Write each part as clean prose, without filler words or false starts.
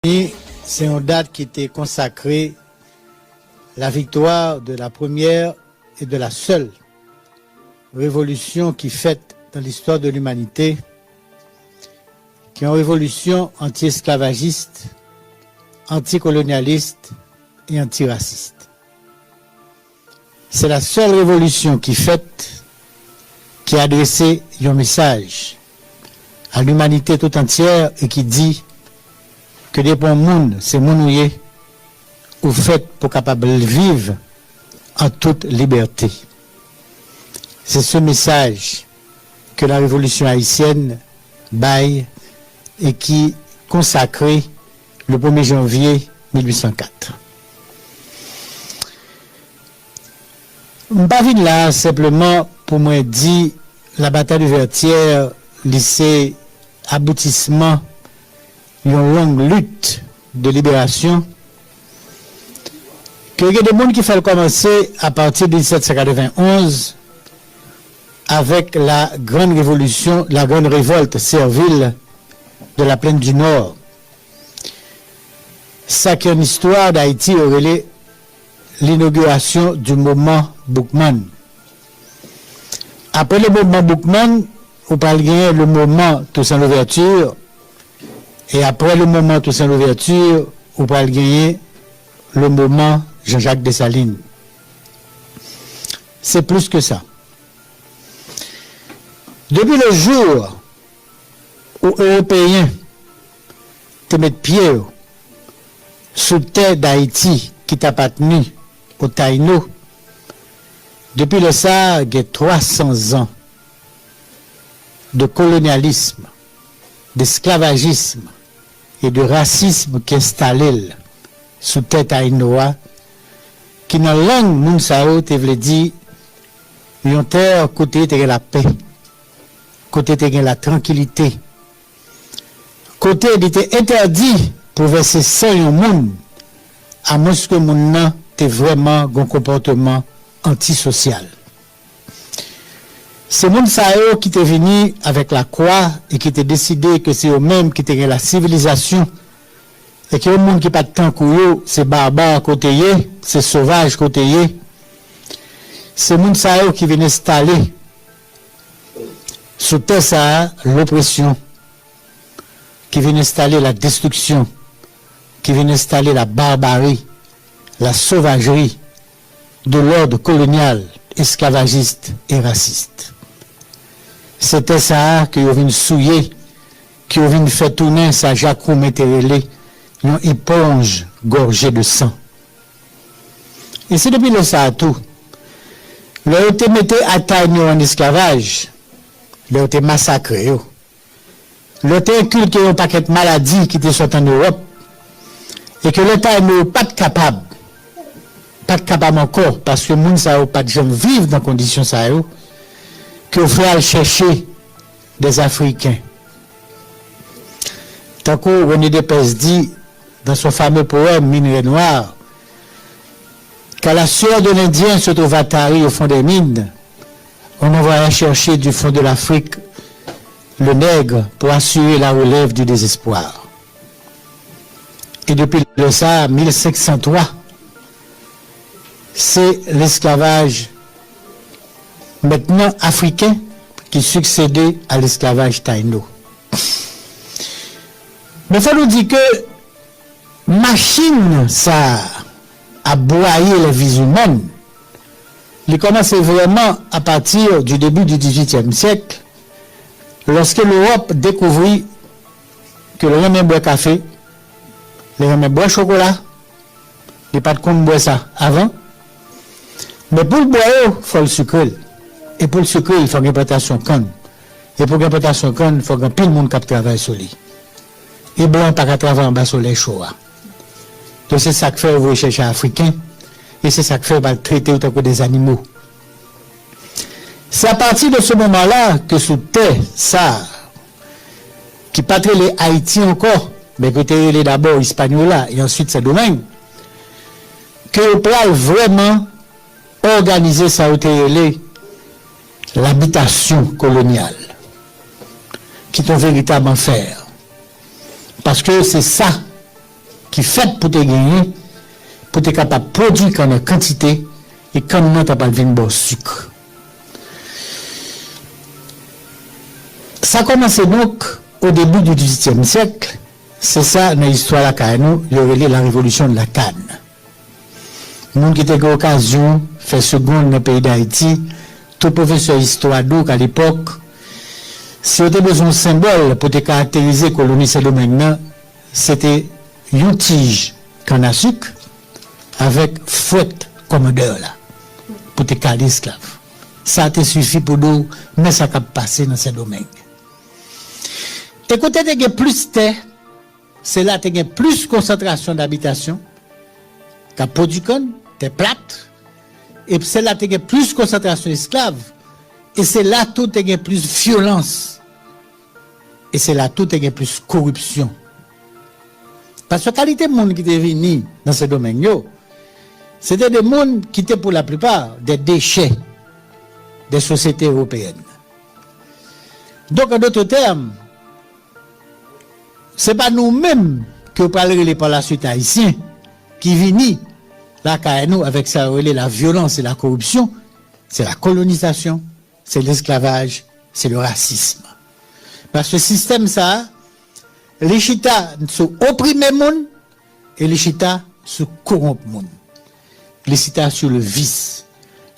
C'est une date qui était consacrée à la victoire de la première et de la seule révolution qui fête dans l'histoire de l'humanité, qui est une révolution anti-esclavagiste, anticolonialiste et antiraciste. C'est la seule révolution qui fête, qui a adressé un message à l'humanité tout entière et qui dit que des bons monde, c'est monouillé ou fait pour capable de vivre en toute liberté. C'est ce message que la révolution haïtienne baille et qui consacré le 1er janvier 1804. Je ne pas là simplement pour moi dire la bataille de Vertières, lycée aboutissement une longue lutte de libération, que il y a des gens qui font commencer à partir de 1791 avec la grande révolution, la grande révolte servile de la plaine du Nord. Ça qui est une histoire d'Haïti aurait l'inauguration du mouvement Boukman. Après le mouvement Boukman, on parle gagner le mouvement Toussaint Louverture. Et après le moment Toussaint Louverture, on va gagner le moment Jean-Jacques Dessalines. C'est plus que ça. Depuis le jour où les Européens te mettent pied sous terre d'Haïti qui t'appartenu au Taïno, depuis le ça, il y a 300 ans de colonialisme, d'esclavagisme et de racisme qui est installé sous tête Aïnoa, qui dans la langue Mounsao te veut dire une terre côté de la paix, côté de la tranquillité, côté il était interdit pour verser sang au monde, à moins que le monde ait vraiment un comportement antisocial. C'est Mounsao qui est venu avec la croix et qui a décidé que c'est eux-mêmes qui étaient la civilisation et que le monde qui n'a pas de temps pour eux, c'est barbare côté, c'est sauvage côté. C'est Mounsao qui vient installer sous terre ça l'oppression, qui vient installer la destruction, qui vient installer la barbarie, la sauvagerie de l'ordre colonial, esclavagiste et raciste. C'était ça que vous venez souiller, que vous venez faire tourner sa jacou métérélé, une éponge gorgée de sang. Et c'est depuis le ça tout. Le été mettait à taille en esclavage, le été massacré. Le été inculqué un paquet de maladies qui étaient sorties en Europe, et que l'État n'est pas capable encore, parce que les gens n'ont pas de gens vivre dans des conditions ça, que vous faites chercher des Africains. Tant que René Despès dit dans son fameux poème Minerai noir, qu'à la sueur de l'Indien se trouve attari au fond des mines, on envoie chercher du fond de l'Afrique le nègre pour assurer la relève du désespoir. Et depuis le ça, 1503, c'est l'esclavage maintenant africain qui succédait à l'esclavage taïno. Mais il faut nous dire que machine ça a broyé les vies humaines. Il commence vraiment à partir du début du XVIIIe siècle, lorsque l'Europe découvrit que le homme boit café, le homme boit chocolat, il n'y a pas de compte boire ça avant. Mais pour le boire, il faut le sucre. Et pour le sucre, il faut une importation conne. Et pour l'importation conne, il faut que tout le monde qui travaille sur lui. Et blanc, pas qu'à travailler en bas sur les choix. Donc c'est ça que fait vous chercher africain. Et c'est ça que fait vous traiter autant que des animaux. C'est à partir de ce moment-là que sous terre, ça, qui pas très les Haïti encore, mais que les d'abord Hispaniola et ensuite ces domaines, que vous pouvez vraiment organiser ça au l'habitation coloniale, qui est un véritable enfer. Parce que c'est ça qui fait pour te gagner, pour te capable de produire en quantité, et quand on n'a pas le vin sucre. Ça a commencé donc au début du XVIIIe siècle. C'est ça, dans l'histoire de la canne, il y aurait la révolution de la canne. Les gens qui ont eu l'occasion de faire seconde dans le pays d'Haïti, tout professeur d'histoire d'eau à l'époque, si on avait besoin de symbole pour te caractériser la colonie Saint-Domingue, c'était une tige canne à sucre avec fouette commodeur là, pour te caler esclave. Ça te suffit pour nous, mais ça a passé dans Saint-Domingue. Et quand tu as plus de terre, c'est là que tu as plus de concentration d'habitation, qu'à Podukon, tu es plate, et c'est là que tu as plus de concentration d'esclaves, et c'est là que tu as plus de violence, et c'est là que tu as plus de corruption. Parce que la qualité de monde qui est venu dans ce domaine, c'était des gens qui étaient pour la plupart des déchets des sociétés européennes. Donc, en d'autres termes, ce n'est pas nous-mêmes que parlerons par la suite haïtiens qui viennent là nous avec ça, la violence et la corruption, c'est la colonisation, c'est l'esclavage, c'est le racisme. Parce que ce système, ça, les chita sont opprimés monde et les chita sont corrompus monde. Les chita sur le vice,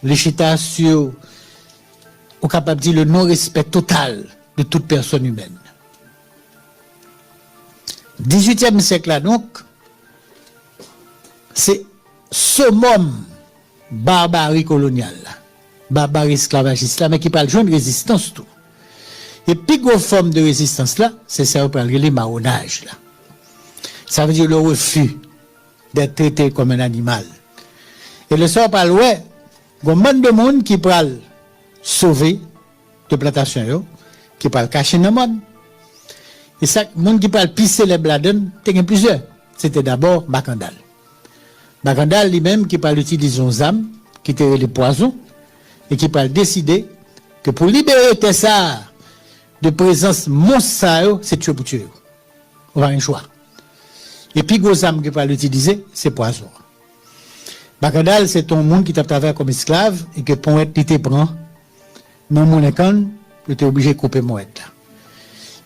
les chita sur, on capable de dire, le non-respect total de toute personne humaine. 18e siècle là donc, c'est summum barbarie coloniale, barbarie esclavagiste, mais qui parle de résistance tout. Et puis, une forme de résistance là, c'est ça qu'on parle de marronnage là. Ça veut dire le refus d'être traité comme un animal. Et le soir parle, ouais, il y a un monde de monde qui parle sauver de plantation, qui parle cacher dans le monde. Et ça, le monde qui parle pisser les bladons, il y a plusieurs. C'était d'abord Bacandal. Bacandal lui-même qui parle utiliser des âmes, qui étaient les poisons, et qui parle décider que pour libérer Tessar de présence monstre, c'est tuer pour tuer. On va un choix. Et puis, gros âmes qui parle utiliser, c'est poison. Bacandal, c'est ton monde qui t'a travaillé comme esclave, et que pour être, il te prend, non, mon école, tu es obligé de couper mon être là.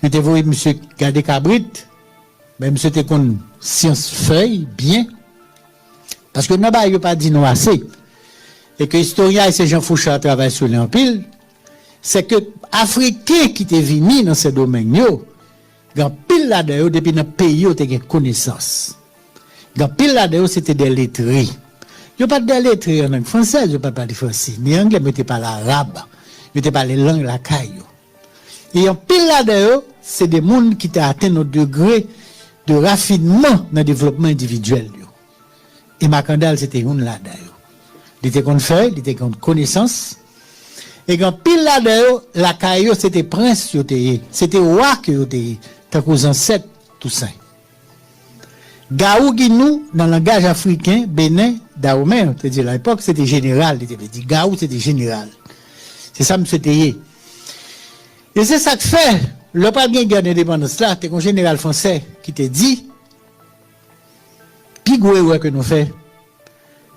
Je te vois, monsieur, garder cabrit, mais monsieur, te connaît science feuille, bien. Parce que non, il n'y a pas dit non assez. Et que historien et ces gens Fouchard travaillent sur l'empile, c'est que Africains qui étaient venus dans ce domaine, quand pile là-dedans, depuis dans le pays, ils ont des connaissances. Quand pile là-dedans, c'était des lettrés. Il n'y a pas de lettrés en langue française, il n'y a pas de français, ni anglais, mais il n'y a pas l'arabe, il n'y a pas les langues la caille. Et en pile là-dedans, c'est des gens qui ont atteint un degré de raffinement dans le développement individuel. Et Macandal, c'était une là-dedans. Il était qu'on fait, il était qu'on connaissance. Et quand pile là-dedans, la caillou, c'était prince, c'était roi que était, tant qu'aux ancêtres, tout ça. Gaou Guinou, dans le langage africain, Bénin, Dahomey, on te dit à l'époque, c'était général. Il était dit Gaou, c'était général. C'est ça, monsieur Théier. Et c'est ça que fait, le pas de guerre d'indépendance là, c'est un général français qui te dit, puis que nous fait,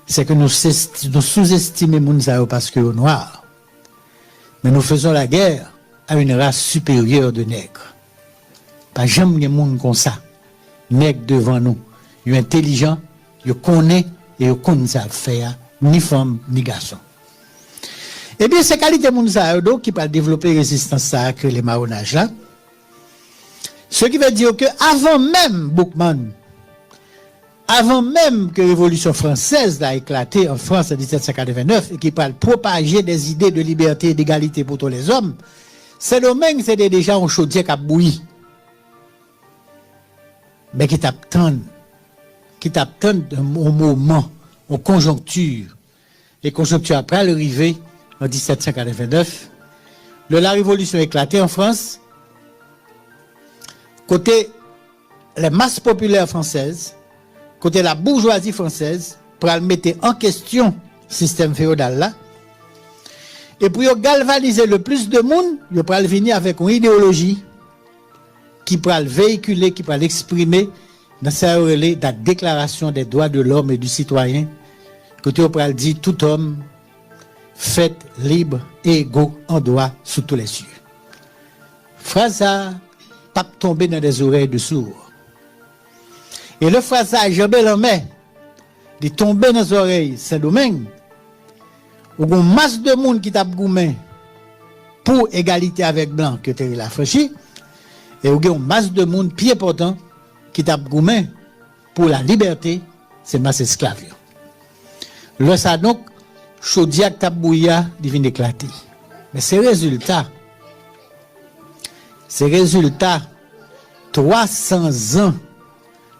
c'est que nous sous-estimons Mounzao parce que nous noirs. Mais nous faisons la guerre à une race supérieure de nègres. Pas jamais de monde comme ça. Nègres devant nous. Ils sont intelligents, ils connaissent et ils connaissent à faire, ni femme, ni garçon. Eh bien, ces qualités Mounzao qui peuvent développer résistance à les marronnages là. Ce qui veut dire que avant même Boukman, avant même que la Révolution française a éclaté en France en 1789 et qui parle propager des idées de liberté et d'égalité pour tous les hommes, ces domaines, c'était déjà un chaudier qui a bouilli. Mais qui t'attendent au moment, aux conjonctures. Les conjonctures après l'arrivée en 1789, la Révolution a éclaté en France, côté les masses populaires françaises, côté la bourgeoisie française, pour mettre en question le système féodal là, et pour galvaniser le plus de monde, il peut venir avec une idéologie qui peut véhiculer, qui peut exprimer, dans sa relais la déclaration des droits de l'homme et du citoyen, que tu as dit tout homme fait libre et égaux en droit sous tous les cieux. Phrase ça, pas tomber dans des oreilles de sourds. Et le phrase ça, jambé en main, de tomber dans les oreilles Saint-Domingue, où il y a une masse de monde qui t'a goumé pour égalité avec blanc que tu as franchi, et où il y a une masse de monde plus important qui t'a goumé pour la liberté, c'est masse esclave. Là, ça donc, chaudiac tabouya divine éclater. Mais ces résultats, 300 ans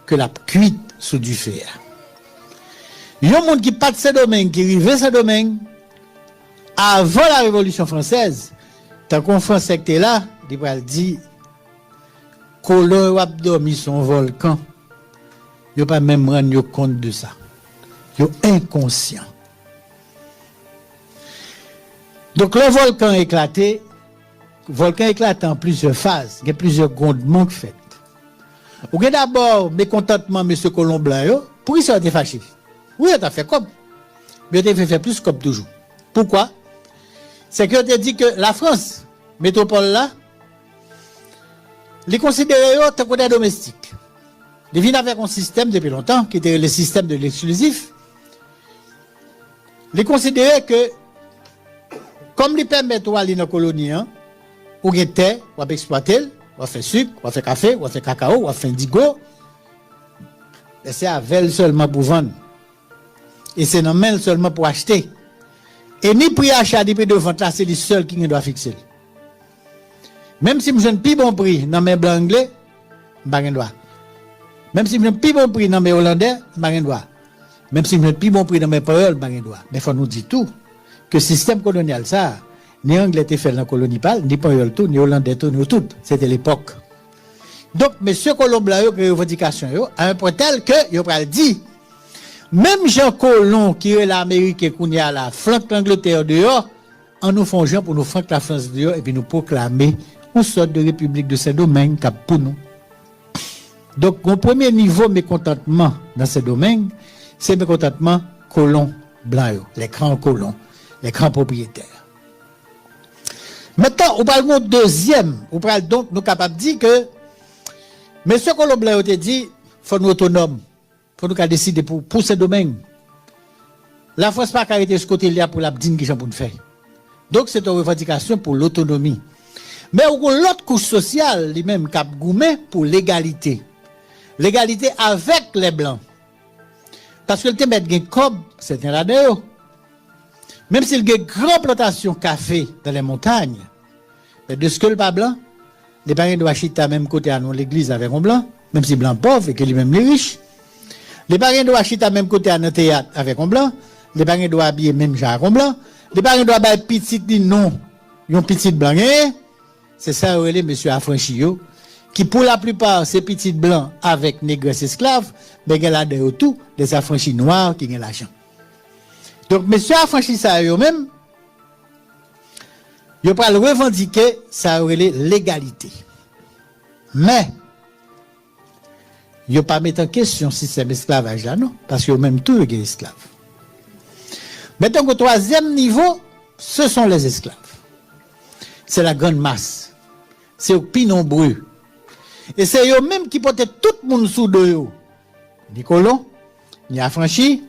que la cuite sous du fer. Il y a un monde qui part de ce domaine, qui arrive à ce domaine, avant la Révolution française, tant qu'on français qui était là, il va dire, colon a dormi son volcan. Il n'y a pas même rendu compte de ça. Il est inconscient. Donc le volcan éclaté en plusieurs phases, il y a plusieurs grondements qui fait. Ou bien d'abord mécontentement M. Colombin, pour qui ça a été fâché? Oui, il a fait comme. Mais il a fait plus comme toujours. Pourquoi? C'est que tu dit que la France, métropole là, les considérait comme des domestiques. Ils viennent avec un système depuis longtemps, qui était le système de l'exclusif. Les considérait que, comme les permettent à aller dans la colonie, ou bien terre, ou exploiter, ou faire sucre, ou faire café, ou faire cacao, ou faire indigo, c'est avec seulement pour vendre. Et c'est non seulement pour acheter. Et ni prix achat, ni prix de vente, là, c'est les seuls qui doivent fixer. Même si je n'ai plus bon prix dans mes blancs anglais, je n'ai pas droit. Même si je n'ai plus bon prix dans mes hollandais, je n'ai pas droit. Même si je n'ai plus bon prix dans mes paroles, je n'ai pas droit. Mais il faut nous dire tout. Que le système colonial, ça, ni anglais était fait dans la colonie, ni paroles tout, ni hollandais tout, ni tout. C'était l'époque. Donc, M. Colomb a eu une revendication à un point tel que, il a dit, même Jean Colomb, qui est l'Amérique et qu'on y a la flanque l'Angleterre dehors, en nous fongeant pour nous flanquer la France dehors et puis nous proclamer une sorte de république de Saint-Domingue cap pour nous. Donc, mon premier niveau de mécontentement dans ce domaine, c'est le mécontentement colons blancs, les grands colons, les grands propriétaires. Maintenant, on parle de deuxième, on parle donc, nous capables de dire que, M. Colomb blanc a dit, il faut nous autonomes. Il faut nous décider pour ce domaine. La France n'a pas arrêté ce côté-là pour la dîne qui j'en pour faire. Donc, c'est une revendication pour l'autonomie. Mais l'autre couche sociale, lui-même, cap gourmet pour l'égalité. L'égalité avec les Blancs. Parce que le thème est comme, c'est un radéo. Même s'il y a une grande plantation café dans les montagnes, mais de ce que le pas blanc, les parents doivent acheter à même côté à nous l'église avec un blanc, même si blanc pauvre et que lui-même les riches. Les parents doivent acheter à même côté à notre théâtre avec un blanc. Les parents doivent habiller même genre avec un blanc. Les parents doivent avoir petit non, un petit blanc. C'est ça, les monsieur affranchi, qui pour la plupart, ces petits blancs avec négresses esclaves, mais il y a de tout des affranchis noirs qui ont l'argent. Donc, monsieur affranchi ça eux-mêmes, ils pas le revendiquer, ça aurait l'égalité. Mais, ils pas mettre en question le système esclavage là, non, parce qu'ils ont même tout les esclaves. Maintenant, au troisième niveau, ce sont les esclaves. C'est la grande masse. C'est au plus nombreux. Et c'est eux-mêmes qui portent tout le monde sous deux. Ni colons, ni affranchis,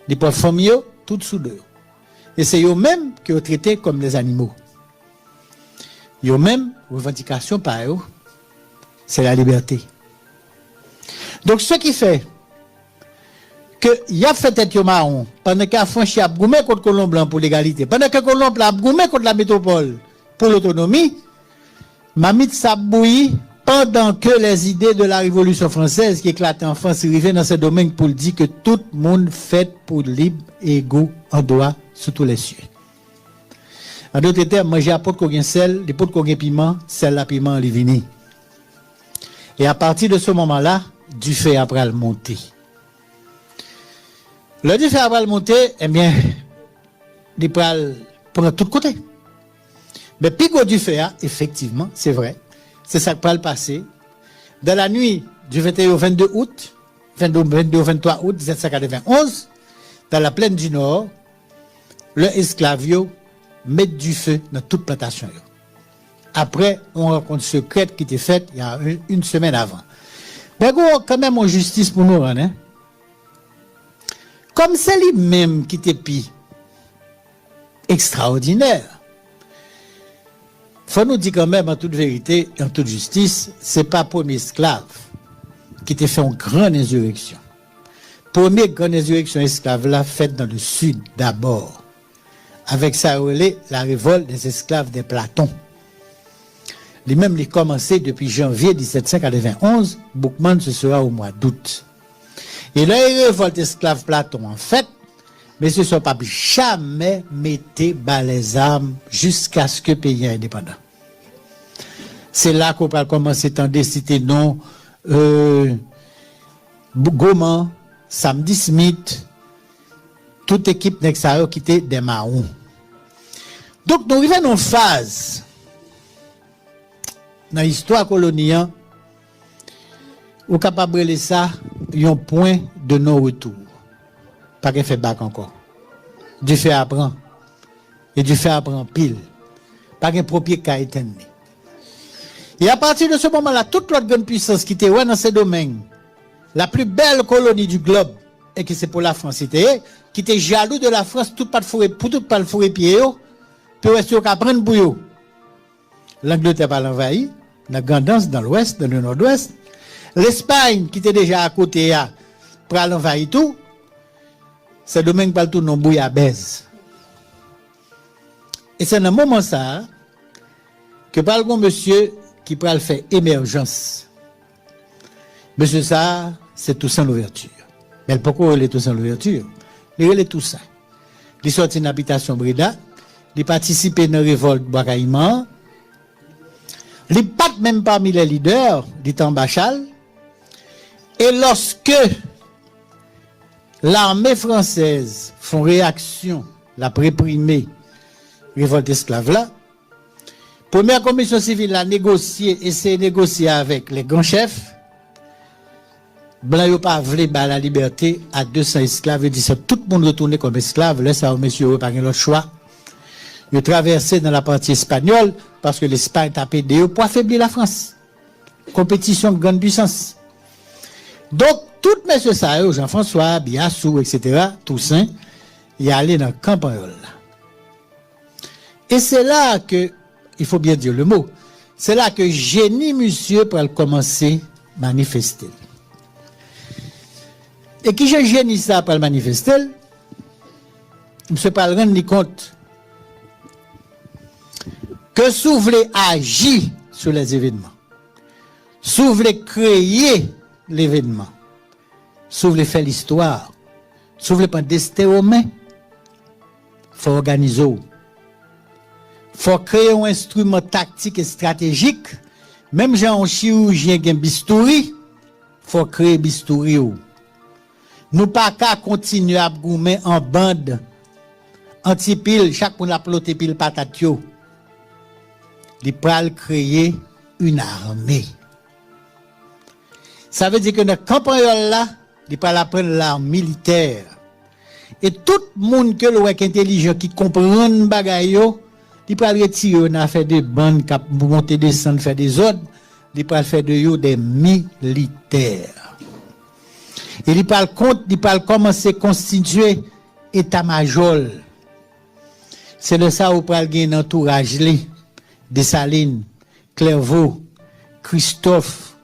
ni pauvres familles, tout sous deux. Et c'est eux-mêmes qui ont traité comme des animaux. Eux-mêmes, revendication par eux, c'est la liberté. Donc, ce qui fait que y a fait tête marron pendant qu'il a franchi à Bgoumé contre Colomb blanc pour l'égalité, pendant que Colomb blanc a Bgoumé contre la métropole pour l'autonomie, Mamit Sabouyi, pendant que les idées de la Révolution française qui éclataient en France arrivaient dans ce domaine pour dire que tout le monde fait pour libre et égaux en droit sous tous les cieux. En d'autres termes, manger à pot de sel, des pots de piment, sel la piment, les vini. Et à partir de ce moment-là, du fait après le monter. Le du fait après le monter, eh bien, il prend tout côté. Mais Pico du fait, effectivement, c'est vrai, c'est ça qui peut le passer. Dans la nuit du 21 au 22 août, 22 au 23 août 1791, dans la plaine du Nord, le esclavio met du feu dans toute plantation. Après, on rencontre secrète qui était faite il y a une semaine avant. Mais quand même en justice pour nous rendre. Hein? Comme c'est lui-même qui était pis extraordinaire. Faut nous dire quand même en toute vérité, en toute justice, c'est pas premier esclave qui t'a fait une grande insurrection. Première grande insurrection esclave là faite dans le sud d'abord. Avec ça la révolte des esclaves des Platons. Lui-même il commencé depuis janvier 1791, Boukman ce sera au mois d'août. Et là il révolte esclaves Platon en fait, mais ce ne sont pas jamais metté bas les armes jusqu'à ce que le pays est indépendant. C'est là qu'on va commencer à décider non Goman, Samedi Smith, toute équipe Nexayo qui était des marrons. Donc nous arrivons dans une phase dans l'histoire coloniale où capable de ça un point de non-retour. Pas qu'elle fait bac encore. Du fait apprend. Et du fait apprend pile. Pas qu'un propriétaire qui a été né. Et à partir de ce moment-là, toute l'autre grande puissance qui était dans ces domaines, la plus belle colonie du globe, et que c'est pour la France, c'était, qui était jaloux de la France, tout pas de fourré, pour tout pas le fourré pied, puis est-ce qu'on prendre pour eux. L'Angleterre va l'envahir, la Gandance dans l'ouest, dans le nord-ouest. L'Espagne, qui était déjà à côté, pour l'envahir tout, c'est domaine pas tout non bouille à baise. Et c'est dans un moment ça, que par le monsieur qui peut le faire émergence. Monsieur ça, c'est Toussaint l'ouverture. Mais pourquoi il est Toussaint l'ouverture? Il est Toussaint. Il sorti d'une habitation Breda, il participé à une révolte Bois-Caïman, il pas même parmi les leaders du temps Bachal, et lorsque l'armée française font réaction, la réprimer, révolte esclave là, première commission civile a négocié, essayé de négocier avec les grands chefs. Blanc n'a pas voulu la liberté à 200 esclaves. Il dit ça, tout le monde retourné comme esclave. Là, ça, monsieur, pas l'autre choix. Il a traversé dans la partie espagnole parce que l'Espagne a pédé pour affaiblir la France. Compétition de grande puissance. Donc, tout monsieur ça, Jean-François, Biassou, etc., Toussaint, il est allé dans le campagnol. Et c'est là que, il faut bien dire le mot, c'est là que génie monsieur pour commencer à manifester. Et qui j'ai génie ça pour manifester, je ne sais pas rendre compte que si vous voulez agir sur les événements, si vous voulez créer l'événement, si vous voulez faire l'histoire, si vous voulez pas destin aux mains, il faut organiser. Il faut créer un instrument tactique et stratégique. Même si un chirurgien qui a un bistouri, il faut créer bistouri. Nous pas qu'à continuer à goumer en bande, anti-pile, chaque monde a ploté pile patatio. Il peut créer une armée. Ça veut dire que dans le campagnol là, il peut apprendre l'arme militaire. Et tout le monde que l'on est intelligent, qui comprend le bagay, il peut retirer, on a fait des bandes, pour monter, descendre, faire des ordres, il peut faire de yo des militaires. Et il peut commencer à constituer état-major. C'est de ça où peut gagner un entourage, Dessalines, Clairvaux, Christophe,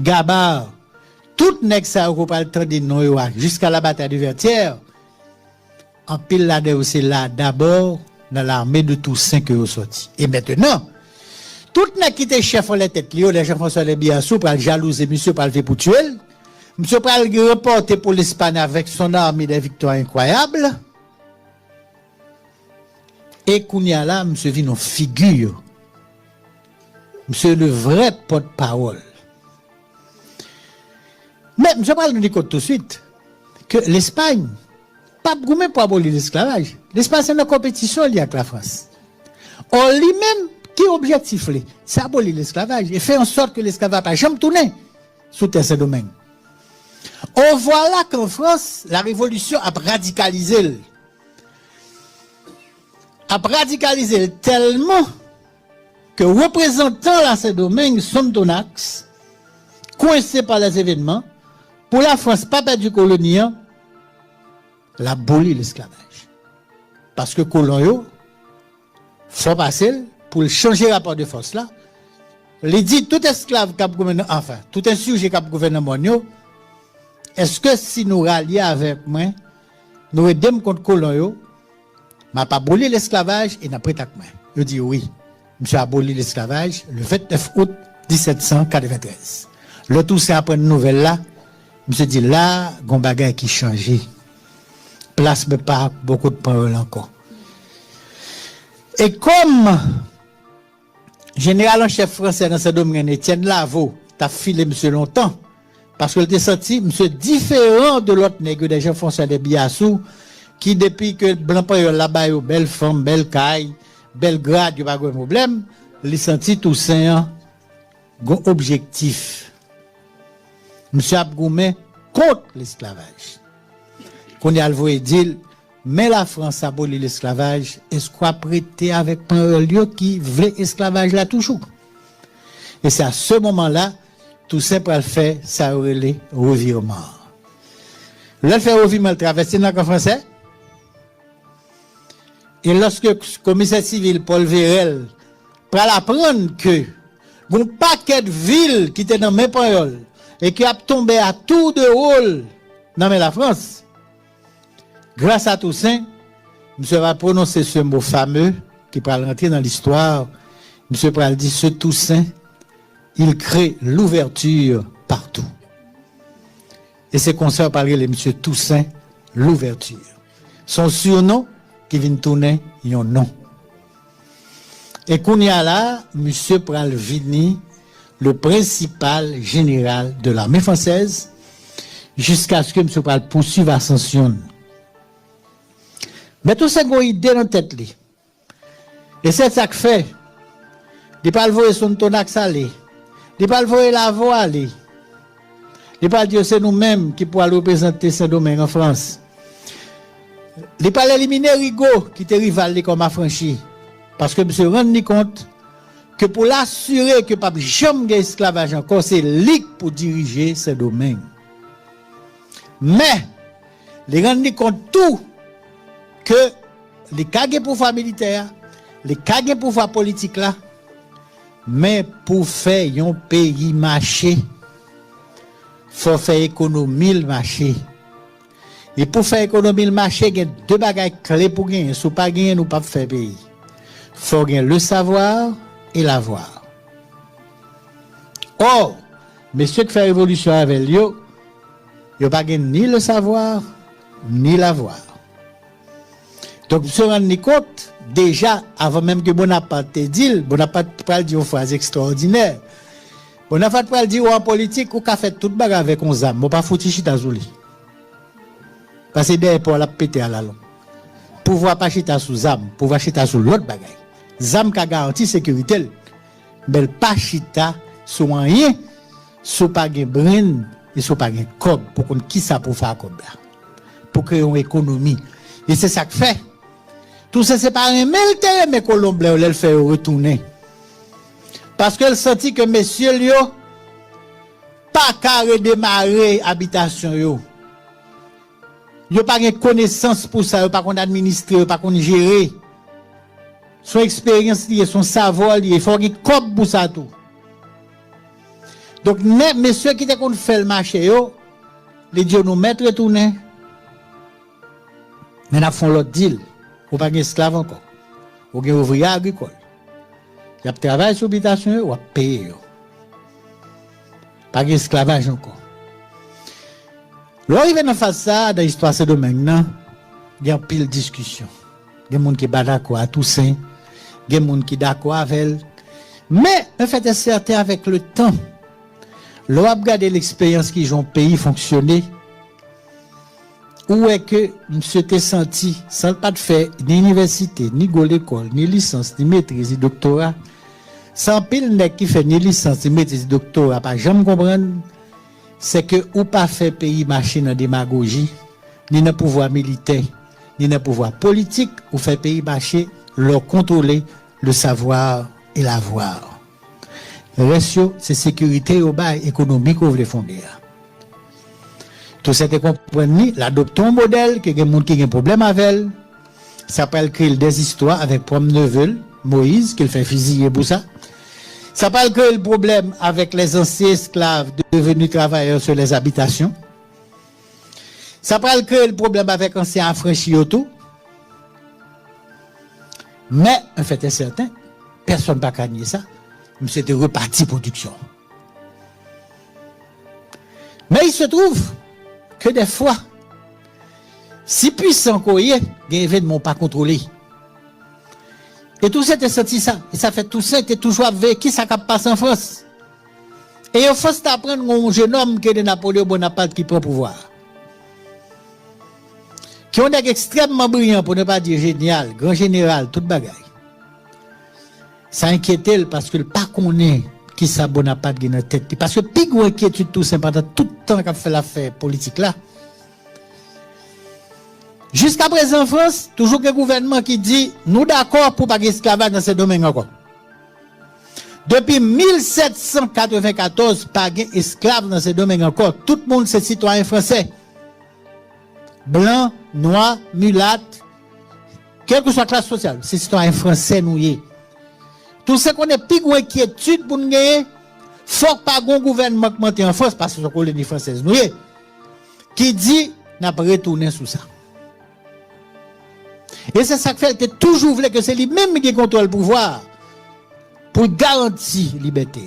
Gabard, tout nèg ça ou pas le temps de nous jusqu'à la bataille de Vertières. En pile là c'est là d'abord dans l'armée de Toussaint que vous sorti. Et maintenant, tout nèg qui était chef en la tête, les Jean-François Lebiassou pour le jalouser monsieur pour le faire pour tuer. Monsieur pour le reporter pour l'Espagne avec son armée de victoires incroyables. Et Kounia là, monsieur vit une figure. Monsieur le vrai porte-parole. Mais je parle de tout de suite que l'Espagne, pas même pour abolir l'esclavage. L'Espagne, c'est une compétition liée avec la France. Or, lui-même, qui objectif là? C'est abolir l'esclavage et faire en sorte que l'esclavage n'a jamais tourné sous ces domaines. On voit là qu'en France, la révolution a radicalisé. Tellement que représentants dans ces domaines sont tonax, coincés par les événements, pour la France, pas perdre du colonien, l'abolir l'esclavage. Parce que colon, faut passer pour changer le rapport de force là. Les dit tout esclave qui a gouverné, enfin, tout insurgé qui a gouverné mondial, est-ce que si nous rallions avec moi, nous aidons contre colon, m'a pas aboli l'esclavage et n'a prêt à moi. Je dis oui. Monsieur a aboli l'esclavage le 29 août 1793. Le tout c'est après une nouvelle là, monsieur dit là, gon bagay qui changé. Place me pas beaucoup de paroles encore. Et comme général en chef français dans ce domaine, Étienne Lavaux, t'a filé monsieur longtemps, parce qu'il était senti monsieur différent de l'autre nègre des gens français de Biassou, qui depuis que blanc payol là-bas, belle femme, belle caille, belle grade, il n'y a pas de problème, il senti tout ça, un objectif. Monsieur Abgoumé contre l'esclavage. Qu'on y a le dire, mais la France a aboli l'esclavage, est-ce qu'on a prêté avec un lieu qui voulait esclavage là toujours? Et c'est à ce moment-là, tout simple à faire, ça aurait les revirements. Là, fait revirement, le traverser dans le français. Et lorsque le commissaire civil Paul Vérel prend apprendre que un paquet de villes qui étaient dans mes paroles et qui a tombé à tour de rôle dans la France, grâce à Toussaint, monsieur va prononcer ce mot fameux qui va rentrer dans l'histoire. Monsieur va dire ce Toussaint, il crée l'ouverture partout. Et c'est comme ça qu'on parle de monsieur Toussaint, l'ouverture. Son surnom, qui vient tourner, il y a un nom. Et qu'on y a là, monsieur Pral Vini, le principal général de l'armée française, jusqu'à ce que monsieur Pral poursuive ascension. Mais tout ça, il y a une idée dans la tête. Et c'est ça que fait. Il ne peut pas voir son tonax aller. Il ne peut pas voir la voix aller. Il ne peut pas dire c'est nous-mêmes qui pourrons représenter ce domaine en France. Il ne peut pas éliminer Rigaud qui était rival comme affranchi. Parce que monsieur rend compte que pour l'assurer que pas jamais esclavage encore, c'est lui pour diriger ce domaine. Mais, il rend compte tout que les cas de pouvoir militaire, les cas de pouvoir politique là, mais pour faire un pays marcher, faut faire économie le marché. Et pour faire économie le marché, il y a deux bagages clés pour gagner. Si pas gagner, nous pas faire pays. Faut gagner le savoir et l'avoir. Or, messieurs qui font révolution avec lui, ils n'ont pas gagné ni le savoir, ni l'avoir. Donc, se rendre compte, déjà, avant même que Bonaparte dise, Bonaparte parle d'une phrase extraordinaire. Bonaparte parle dire en politique, ou qu'a fait toute bagarre avec un âme, mais pas foutu chita zouli. Parce que derrière, pour la péter à la langue. Pouvoir pas chita sous âme, pouvoir chita sous l'autre bagaille. Zam qui a garanti sécurité, mais pas chita sous rien, sous pas de brin et sous pas de cob, pour qu'on qui ça pour faire comme là. Pour créer une économie. Et c'est ça que fait. Tout ça, c'est pas un terrain, mais Colombien, le fait retourner. Parce qu'elle sentit que messieurs, yo, pas qu'à redémarrer habitation, yo. Yo pas de connaissance pour ça, yo pas qu'on administrer, yo pas qu'on gérer. Son expérience liée, son savoir lié, il faut qu'il cob pour ça tout. Donc, messieurs qui te qu'on fait le marché, yo, les dieux nous mettent retourner. Mais nous font l'autre deal. Ou pas d'esclaves encore. Ou un ouvrier agricole. Il y a travail sur l'habitation, ou à payer. Pas d'esclavage encore. Lorsqu'il vient faire ça, dans l'histoire de ce domaine, il y a pile de discussion. Il y a des gens qui sont d'accord à Toussaint. Il y a des gens qui sont d'accord avec elle. Mais, en fait, c'est certain avec le temps. Lorsqu'on a regardé l'expérience qui ont le pays fonctionner, où est que monsieur t'es senti, sans pas de faire ni université, ni l'école, ni licence, ni maîtrise, ni doctorat, Sans pile nèg qui fait ni licence, ni maîtrise doctorat, pas jamais comprendre, c'est que ou pas fait pays marcher dans démagogie, ni dans pouvoir militaire, ni dans pouvoir politique, ou fait pays marcher, leur contrôler le savoir et l'avoir. Le reste, c'est sécurité au bas économique qu'on veut fonder. Tout ça, comprendre, l'adopter un modèle, que les gens qui ont un problème avec elle, ça peut créer des histoires avec Prom Neveu, Moïse, qu'il fait fusiller pour ça. Ça peut créer le problème avec les anciens esclaves devenus travailleurs sur les habitations. Ça peut créer le problème avec anciens affranchis autour. Mais, en fait, est certain, personne n'a pas gagné ça. C'était reparti production. Mais il se trouve que des fois, si puissant qu'on y est, des événements pas contrôlés. Et tout ça, t'es senti ça. Et ça fait tout ça, t'es toujours avec qui ça passe en France. Et en France, t'apprends un jeune homme qui est de Napoléon Bonaparte qui prend pouvoir. Qui est extrêmement brillant, pour ne pas dire génial, grand général, toute bagaille. Ça inquiète parce que le pas connaît qui ça Bonaparte qui dans la tête. Parce que plus gros inquiétude tout simplement tout le temps qu'a fait l'affaire politique là. Jusqu'à présent en France, toujours que le gouvernement qui dit nous d'accord pour pas d'esclavage dans ce domaine encore. Depuis 1794, pas d'esclaves dans ce domaine encore. Tout le monde c'est citoyen français. Blanc, noir, mulâtre, quelle que soit la classe sociale, c'est citoyen français nous y. Tout ce qu'on est plus gros inquiétude pour nous gagner, faut pas un gouvernement qui monte en France parce que c'est une colonie française nous y, qui dit n'a pas retourné sous ça. Et c'est ça qui fait que toujours voulu que c'est lui-même qui contrôle le pouvoir pour garantir la liberté.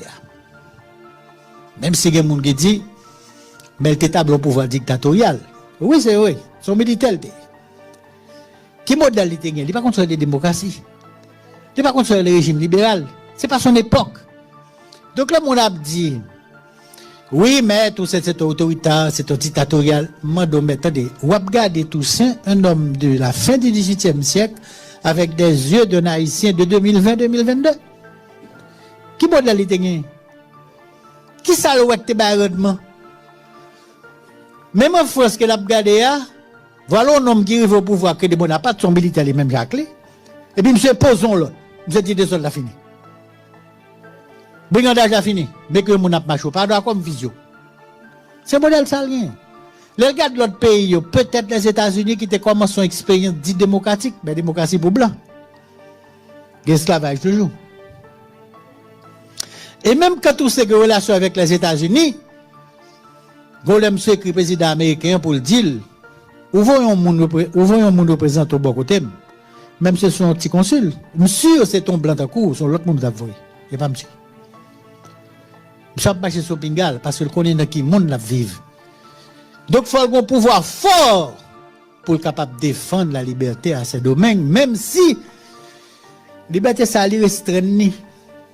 Même si il y a des gens qui disent, mais il est au pouvoir dictatorial. Oui, c'est vrai, son militaire. Qui modalité il n'est pas contre la démocratie. Il n'est pas contre le régime libéral. Ce n'est pas son époque. Donc là, mon a dit, oui, mais tout c'est autoritaire, c'est dictatorial. Madame, attendez, vous regardez Toussaint, un homme de la fin du XVIIIe siècle, avec des yeux d'un haïtien de 2020-2022. Qui modalité il qui ça le ouette rendement? Même en France, que l'a regardé, voilà un homme qui arrive au pouvoir, que de Bonaparte, son militaire, les mêmes Jacques. Et puis, monsieur, posons-le. Monsieur dit des soldats fini. Brigandage a fini. Mais que mon a marché, pas d'accord comme visio. C'est un modèle salien. Le gars de l'autre pays, peut-être les États-Unis qui commencent son expérience dite démocratique, mais démocratie pour blanc. L'esclavage toujours. Et même quand tout ces relations avec les États-Unis, Golem écrit président américain pour le deal, où voyons un monde représentant au bon côté, même si c'est un petit consul, monsieur c'est ton blanc à court, son l'autre monde d'avouer, et pas monsieur. Monsieur a marché sur Pingal parce qu'il connaît dans qui monde la vive. Donc il faut un pouvoir fort pour être capable de défendre la liberté à ces domaines, même si la liberté ça lui restreint.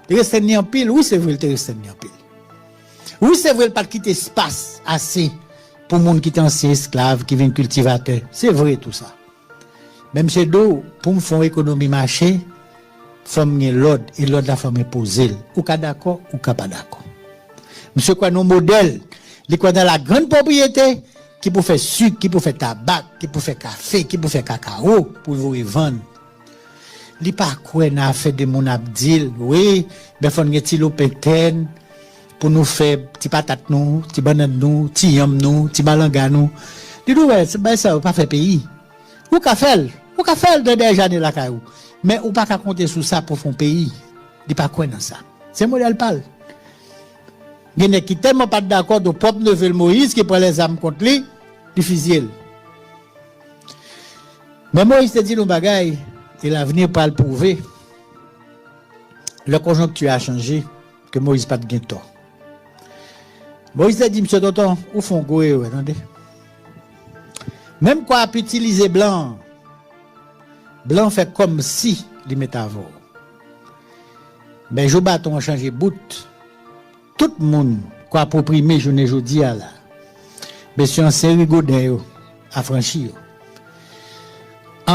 Restreint en pile, oui c'est vrai, il restreint en pile. Oui, c'est vrai, pas quitter espace assez pour les gens qui sont anciens esclaves, qui viennent cultivateurs. C'est vrai tout ça. Même chez nous, pour me faire économie marché, il faut me l'ordre, et l'ordre la femme poser. Ou pas d'accord, ou pas d'accord. Monsieur, quoi, nos modèles, les quoi dans la grande propriété, qui peut faire sucre, qui peut faire tabac, qui peut faire café, qui peut faire cacao, pour vous vendre. Li pas quoi n'a fait de mon abdil, oui, ben faut ngeti lopeten pour nous faire petit patate nous, petit banane nous, petit yam nous, petit malanga nous. Dis nous ouais, ben ça pas fait pays. Ou ka fait de déjà de la caillou. Mais ou pas ka compter sur ça pour fond pays. Li pas quoi dans ça. C'est modèle pâle. Gene qui tellement pas d'accord de propre Neveu Moïse qui prend les armes contre lui, du fusil. Mais Moïse te dit nos bagailles. Et l'avenir pas le prouver. Le conjoncture a changé, que Moïse pas de gain tort. Moïse a dit, monsieur Tonton, où font goé, attendez. Même quoi, utiliser blanc. Blanc fait comme si il met avant. Mais je bâton a changé bout. Tout le monde, quoi, approprié, je ne dis à là. Mais sur un série Godin, affranchi.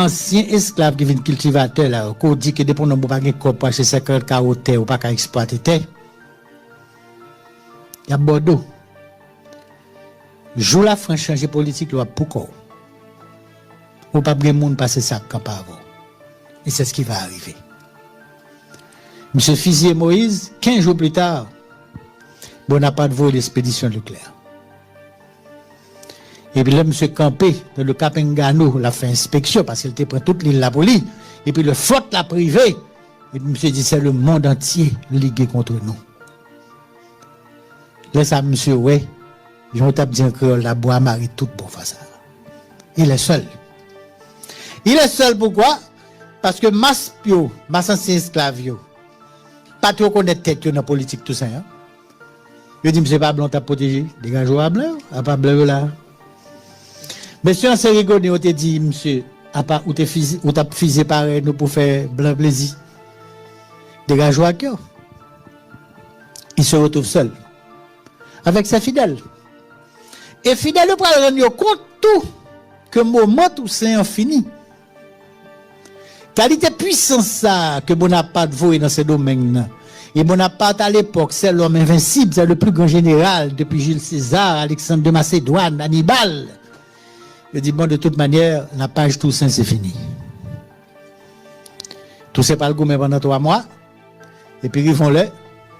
ancien esclave qui vient cultivateur là, qu'on dit que depuis qu'on n'a pas de corps pour acheter 50 carottes ou pas qu'à exploiter terre. Il y a Bordeaux. Joue la France changer politique, là, pourquoi? Ou pas de monde passer ça quand pas avant. Et c'est ce qui va arriver. Monsieur Fizier Moïse, 15 jours plus tard, Bonaparte voit l'expédition Leclerc. Et puis là, monsieur Campé, dans le Cap Engano, l'a fait inspection parce qu'il était prêt toute l'île la police. Et puis le flotte l'a privé. Et puis monsieur dit, c'est le monde entier ligué contre nous. Là, ça, monsieur, ouais, j'en tape bien que la bois marie tout pour faire ça. Il est seul. Il est seul pourquoi? Parce que masse ancien esclave, pas trop connaître tête dans la politique tout ça. Hein? Je dis, monsieur, pas blanc, t'as protégé. Dégage-vous à blanc, à pas blanc là. Monsieur, on s'est rigolé, on t'a dit, monsieur, à part où t'as fusé pareil, nous pour faire blanc plaisir. Dégage-vous à cœur. Il se retrouve seul. Avec ses fidèles. Et fidèles, il prend rendre compte tout, que moment tout c'est infini. Qualité puissance ça que Bonaparte voit dans ce domaine. Et Bonaparte à l'époque, c'est l'homme invincible, c'est le plus grand général depuis Jules César, Alexandre de Macédoine, Hannibal. Je dis, bon, de toute manière, la page Toussaint, c'est fini. Tout c'est pas le gourmet pendant 3 mois. Et puis, ils font les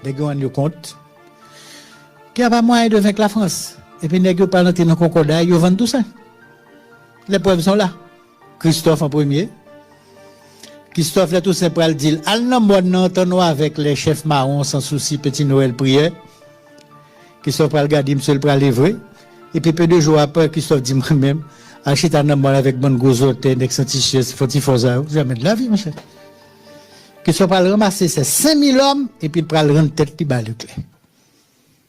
gars rendent compte qu'il n'y a pas moyen de vaincre la France. Et puis, les gars parlent dans le concordat, ils vendent tout ça. Les preuves sont là. Christophe en premier. Christophe, là, tout simple, il dit, al non, bon, entendons avec les chefs marrons, sans souci, petit Noël prière. Christophe, il regarde, monsieur, il prend livrer. Et puis, peu de jours après, Christophe dit, moi-même, achète un homme avec bonne gozote, nex anti-chess, faut-il jamais de la vie, mon cher. Christophe, il ramasser ces 5000 hommes, et puis, il prend le rendre tête, puis, le clé.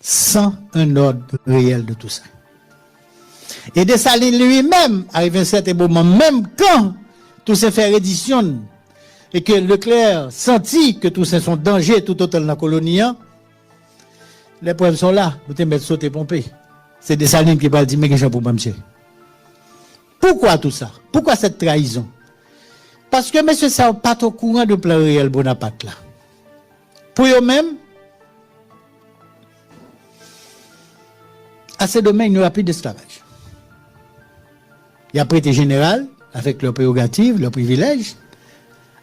Sans un ordre réel de tout ça. Et Dessalines lui-même, arrive à un certain moment, même quand tout ça fait reddition, et que Leclerc sentit que tous ces sont danger tout autant dans la colonie, les preuves sont là, vous te mettre sauter pomper. C'est Dessalines qui va dire, mais qu'est-ce pour monsieur? Pourquoi tout ça? Pourquoi cette trahison? Parce que monsieur, ça n'est pas au courant de plan réel Bonaparte là. Pour eux-mêmes, à ce domaine, il n'y aura plus d'esclavage. Il y a prêté général, avec leurs prérogatives, leurs privilèges,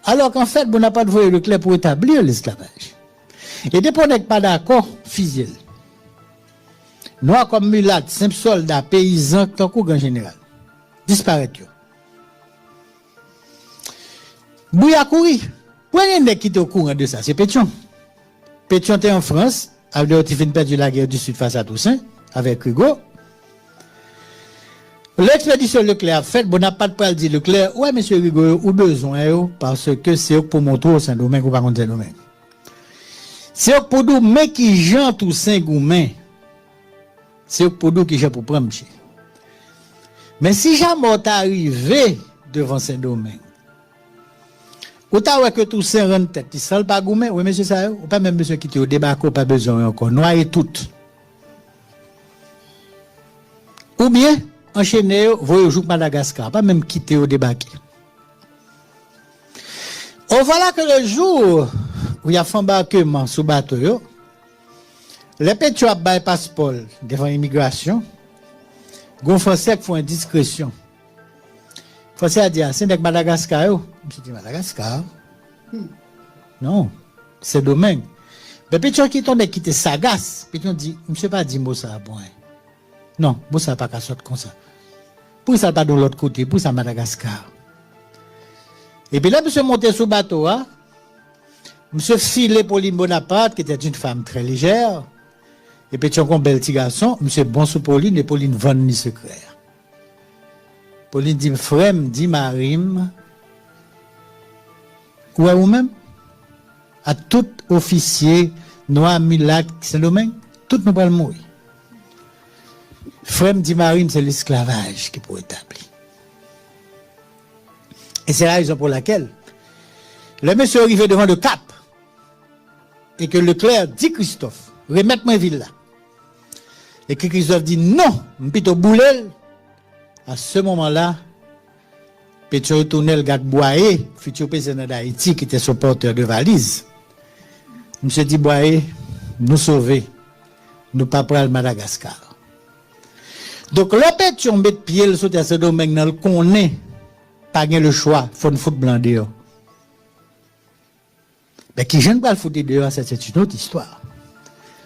alors qu'en fait, Bonaparte voyait Leclerc pour établir l'esclavage. Et dès qu'on n'est pas d'accord, fusil. Noirs comme mulâtres, simples soldats, paysans, tant qu'au général. Disparaître. Bouya couri. Prenez un qui était au courant de ça, c'est Pétion. Pétion était en France, avec il perdu la guerre du Sud face à Toussaint, avec Hugo. L'expédition Leclerc a fait, Bonaparte pas dit Leclerc, ouais, monsieur Hugo, ou besoin, parce que c'est pour montrer au Saint-Domingue ou pas contre Saint-Domingue. C'est pour nous, mais qui Jean Toussaint Goumen. C'est pour nous qui Jean pour prendre. Mais si jamais t'es arrivé devant Saint-Domingue, ou t'as vu que Toussaint rentre tête, il ne pas Goumen, oui, monsieur ça, ou pas même monsieur qui était au débat, pas besoin encore, noyé tout. Ou bien, enchaîner, voyez jouer Madagascar, pas même quitter au débarquer. On voilà que le jour où il y a fait embarquement sous bateau, les pétroliers ont passeport devant l'immigration, les Français font une discrétion. Les Français ont dit, c'est de Madagascar. Je dis, Madagascar? Non, c'est domaine. Les pétroliers qui sont quittés sagaces, puis ils ont dit, je ne sais pas dire mot ça à point. Non, moi ça pas qu'à sortir comme ça. Pour ça pas de l'autre côté, pour ça Madagascar. Et puis là, monsieur monté sous bateau, hein? Monsieur filé Pauline Bonaparte, qui était une femme très légère. Et puis tu as un bel petit garçon, monsieur bon sous Pauline, et Pauline vend ni secret. Pauline dit, frère, dit Marim, ou à vous-même, à tout officier, noir, milac, Saint-Domingue, tout nous va mourir. Frère dit Marine, c'est l'esclavage qui peut établir. Et c'est la raison pour laquelle le monsieur arrivé devant le Cap et que Leclerc dit Christophe, remettez-moi ville là. Et que Christophe dit non, m'pito boulel. À ce moment-là, Pétion retourné le gars Boyer, futur président d'Haïti, qui était son porteur de valise. Monsieur dit Boyer, nous sauver, nous pas prendre Madagascar. Donc, le Pétion met pied le sauter à ce domaine, dans le connaît, pas le choix, faut une foot blanc dehors. Mais qui j'aime pas le foutre dehors, c'est une autre histoire.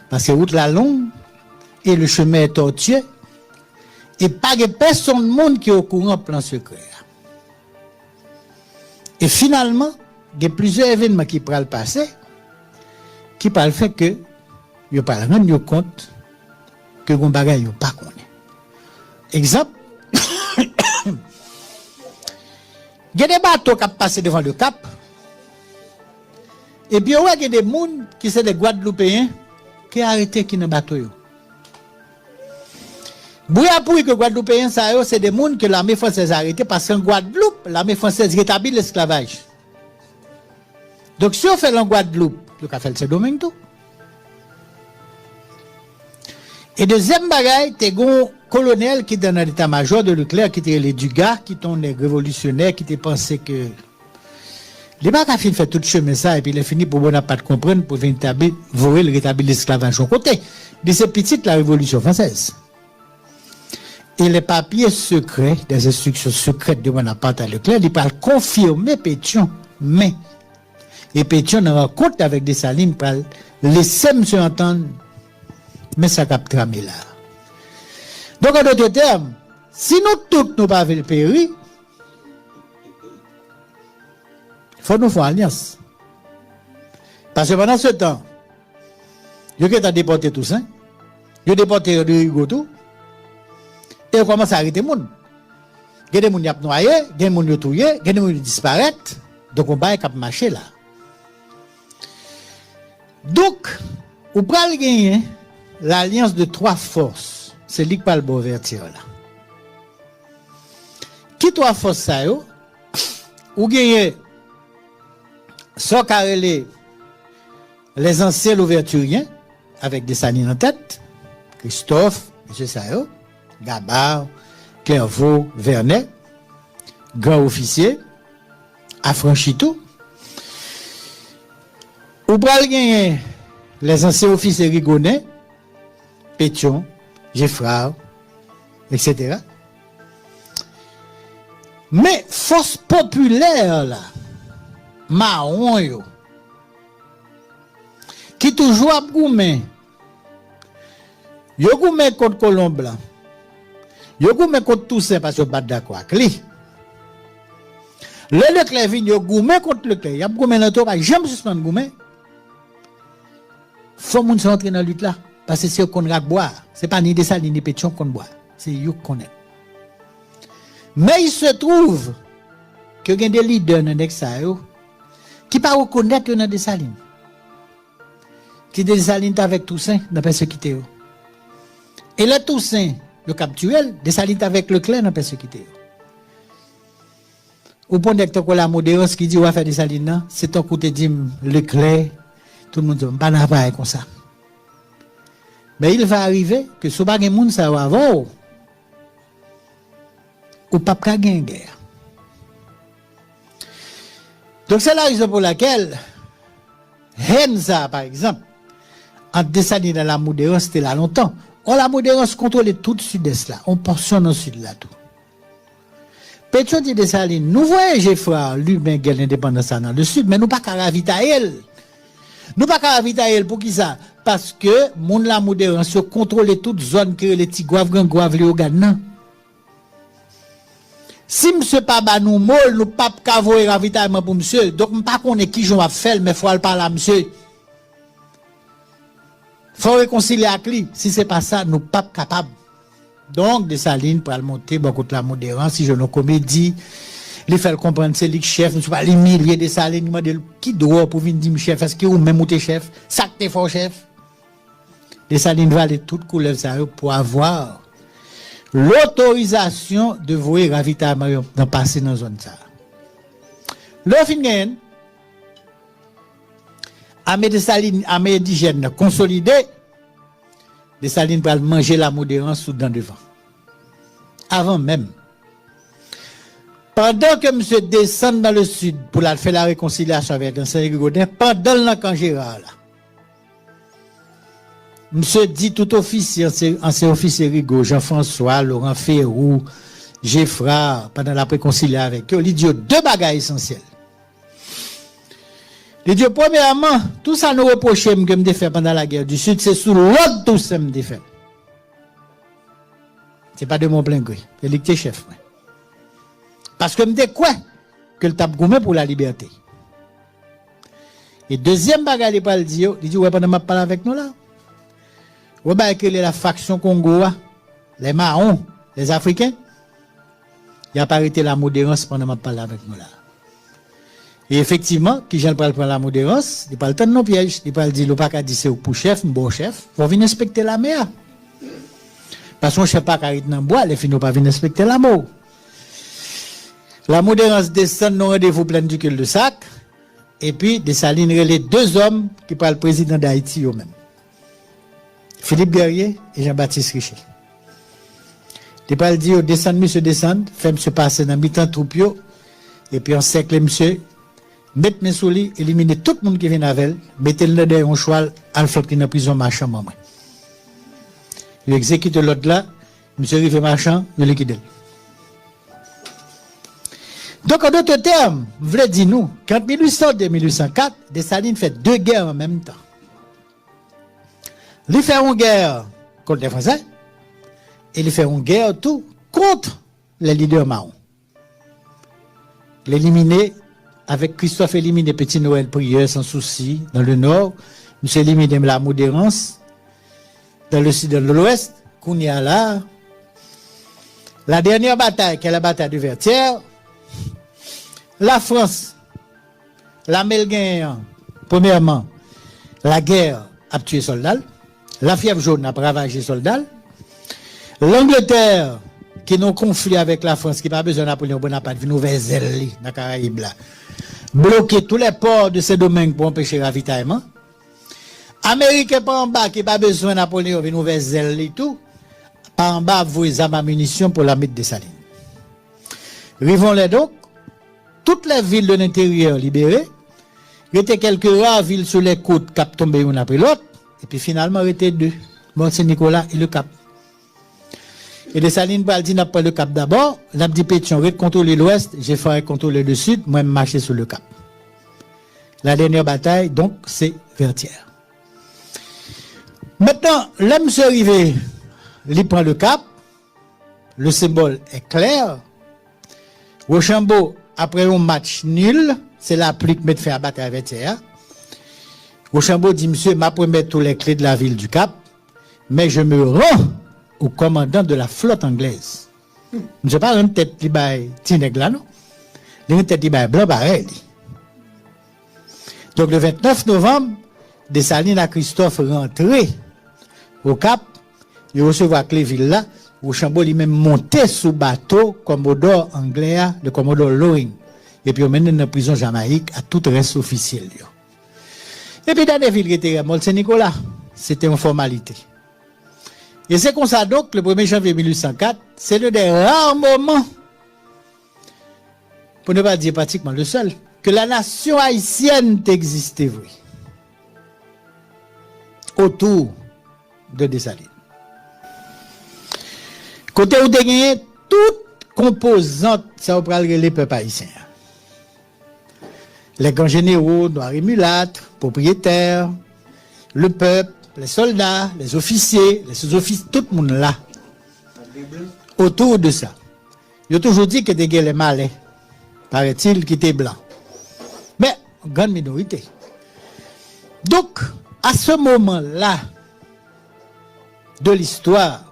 Parce que route la longue, et le chemin est tortueux, et pas de personne du monde qui est au courant plan secret. Et finalement, il y a plusieurs événements qui pourraient le passer, qui parlent fait que, il ne pas rendre compte que les bagages ne pas connaît. Exemple, il y a des bateaux qui passent devant le cap, et puis il y a des gens qui sont des Guadeloupéens qui ont arrêté qui dans le bateau. Bouya pour que Guadeloupéens, c'est des gens que l'armée française a arrêté parce qu'en Guadeloupe, l'armée française rétablit l'esclavage. Donc si on fait en Guadeloupe, le cas fait ce domaine tout. Et deuxième bagaille, t'es un colonel qui est dans l'état-major de Leclerc, qui était les Dugas, qui sont des révolutionnaires, qui pensé que les bagages fait tout chemin ça, et puis il est fini pour Bonaparte comprendre, pour venir voler le rétablir l'esclavage au côté. De ces petites, la révolution française. Et les papiers secrets, des instructions secrètes de Bonaparte à Leclerc, ils parlent confirmer Pétion, mais, et Pétion en rencontre avec Dessalines, pour laisser monsieur entendre, mais ça capte tramé là. Donc, en d'autres termes, si nous tous nous pas le péri, il faut nous faire alliance. Parce que pendant ce temps, il y a déporté Toussaint, il y a déporté Rodrigo tout, et on commence à arrêter les gens. Il y a des gens qui ont noyé, il y a des gens qui ont tué, il y a des gens qui disparaissent. Donc on va marcher là. Donc, on peut gagner l'alliance de trois forces. C'est lui qui parle de vertir là. Qui trois forces ça yo? Ou gagner sans carreler les anciens ouverturiens avec des salines en tête, Christophe, M. Sayo, Gabard, Clairvaux, Vernet, grand officier, affranchi tout. Ou pral gagner les anciens officiers Rigonnet, Pétion, Geffrard, etc. Mais force populaire là, marron yo, qui toujours a goumé, yo goumé contre Colomb Blanc. Yo goumé contre Toussaint parce que pas d'accord avec lui. Le Leclerc vient yo goumé contre Leclerc. Y a goumé dans toi, j'aime suspendre goumé. Faut moun s'entrer dans la lutte là parce que c'est qu'on va boire. C'est pas ni Dessalines ni Pétion qu'on boit. C'est yo qu'on est. Mais il se trouve que y a des leaders dans l'extérieur qui pas reconnaître dans Dessalines. Qui Dessalines avec Toussaint dans persécuté. Et là Toussaint le capturel, Dessalines avec Leclerc dans persécuté. Ou pour que la modérance qui dit on va faire Dessalines, c'est ton côté dit Leclerc, tout le monde dit pas n'a comme ça. Mais il va arriver que ce bagage monde ça va avoir ou pas gagner guerre. Donc c'est la raison pour laquelle Henza par exemple entre Dessalines et la modérance c'était là longtemps. On la modérance contrôle tout le sud-est là, on portionne au sud là tout. Pétion dit Dessalines, nous voyons Geffrard, lui-même, guerre l'indépendance dans le sud, mais nous pas qu'à ravitailler. Nous pas qu'à ravitailler pour qui ça? Parce que, mon la modérance contrôle toute zone que les petits guaves, grand guaves, les oganes. Si monsieur pas ba nous mol, nous pas qu'à voir ravitaillement pour monsieur, donc nous pas connaît qui j'en va faire, mais faut le parler à monsieur. Faut réconcilier avec lui. Si c'est pas ça, nous pas capables. Donc, Dessalines pour monter, beaucoup de la modérance, si je ne comédie, les faire comprendre, c'est lui chef, nous ne sommes pas les milliers de Dessalines, nous demandons qui doit pour venir dire chef, est-ce que vous même êtes chef, ça que t'es fort chef. Dessalines va aller toute couleur ça pour avoir l'autorisation de voir ravitaillement dans passer dans la zone ça. Le fin armée Dessalines, armée indigène consolidée, Dessalines va manger la modérance sous dans devant. Avant même. Pendant que monsieur descend dans le sud pour la faire la réconciliation avec Ansel Godin, pendant le camp Gérard, là, monsieur dit tout officier, ancien officier Rigaud, Jean-François, Laurent Ferrou, Geffra, pendant la réconciliation avec eux, il dit deux bagages essentiels. Il dit, premièrement, tout ça nous reproche que je fait pendant la guerre du Sud, c'est sous l'autre tout ça me fait. C'est pas de mon plein gré, c'est lui qui est chef. Parce que je me quoi que le tape gourmet pour la liberté. Et deuxième bagage, il dit, ouais, pendant que je parle avec nous là, ouais, bah, que la faction Congo, les Marrons, les Africains, il a pas arrêté la modérance pendant que je parle avec nous là. Et effectivement, qui j'en parle pour la modérance, il parle tant de nos pièges, il parle dit, le pas qu'à dire c'est pour chef, bon chef, faut venir inspecter la mer. Parce qu'on ne sait pas qu'à être dans le bois, les filles n'ont pas venir inspecter la mort. La modérance descend dans rendez-vous plein du cul de sac, et puis Dessalines les deux hommes qui parlent le président d'Haïti eux-mêmes. Philippe Guerrier et Jean-Baptiste Richer. Il parle dire, descend, monsieur descend, fait monsieur passer dans mi-temps troupio, et puis on cercle monsieur, mettre mes souliers, éliminer tout le monde qui vient avec elle, mettez-le dans un cheval, à le faire dans la prison marchand, maman. Il exécute l'autre là, monsieur Rivet marchand, il liquide. Donc, en d'autres termes, je voulais dire nous, qu'en 1802 et 1804, Dessalines fait deux guerres en même temps. Il fait une guerre contre les Français, et il fait une guerre tout contre les leaders marrons. L'éliminer, avec Christophe éliminé Petit Noël Prieur sans souci, dans le nord, monsieur éliminé la modérance, dans le sud et dans l'ouest, qu'on y a là. La dernière bataille, qui est la bataille de Vertières, la France, la Melguin, premièrement, la guerre a tué soldats, la fièvre jaune a ravagé soldats, l'Angleterre, qui n'a conflit avec la France, qui n'a pas besoin de Napoléon Bonaparte, vient vers Zelle, dans la Caraïbe, bloquer tous les ports de ces domaines pour empêcher le ravitaillement. Américains pas en bas, qui n'a pas besoin de Napoléon, vient vers Zelle et tout, pas en bas, vous les armes à munitions pour la mettre des salines. Rivons-les donc, toutes les villes de l'intérieur libérées, il y était quelques rares villes sur les côtes qui ont tombé une après l'autre, et puis finalement, il y était deux, Mont-Saint-Nicolas et le Cap. Et Dessalines va dire, n'a pas le Cap d'abord, n'a dit Pétion, contrôler l'ouest, j'ai fait contrôler le sud, moi, je marcher sur le Cap. La dernière bataille, donc, c'est Vertières. Maintenant, l'homme se arrivé, il prend le Cap, le symbole est clair. Rochambeau, après un match nul, c'est la pluie qui m'a fait abattre à Vertières. Rochambeau dit, monsieur, m'a promis tous les clés de la ville du Cap, mais je me rends au commandant de la flotte anglaise. Je ne sais pas une tête qui est tinègre non? Une tête qui est blanc pareil. Donc le 29 novembre, Dessalines à Christophe rentré au Cap, il recevoir les villes là, Rochambeau lui-même monté sous bateau commodore anglais, le commodore Loring. Et puis on mène dans la prison Jamaïque à tout reste officiel. Et puis dans des villes qui étaient Mont-Saint-Nicolas, c'était une formalité. Et c'est comme ça donc, le 1er janvier 1804, c'est le des rares moments, pour ne pas dire pratiquement le seul, que la nation haïtienne existait, oui, autour de Dessalines. Côté où tu gagné toute composante, ça va les peuples haïtiens. Les grands généraux, noirs et mulâtres, propriétaires, le peuple, les soldats, les officiers, les sous-officiers, tout le monde là. Autour de ça. Il a toujours dit que des guerres les malais, paraît-il, qui étaient blancs. Mais, grande minorité. Donc, à ce moment-là de l'histoire,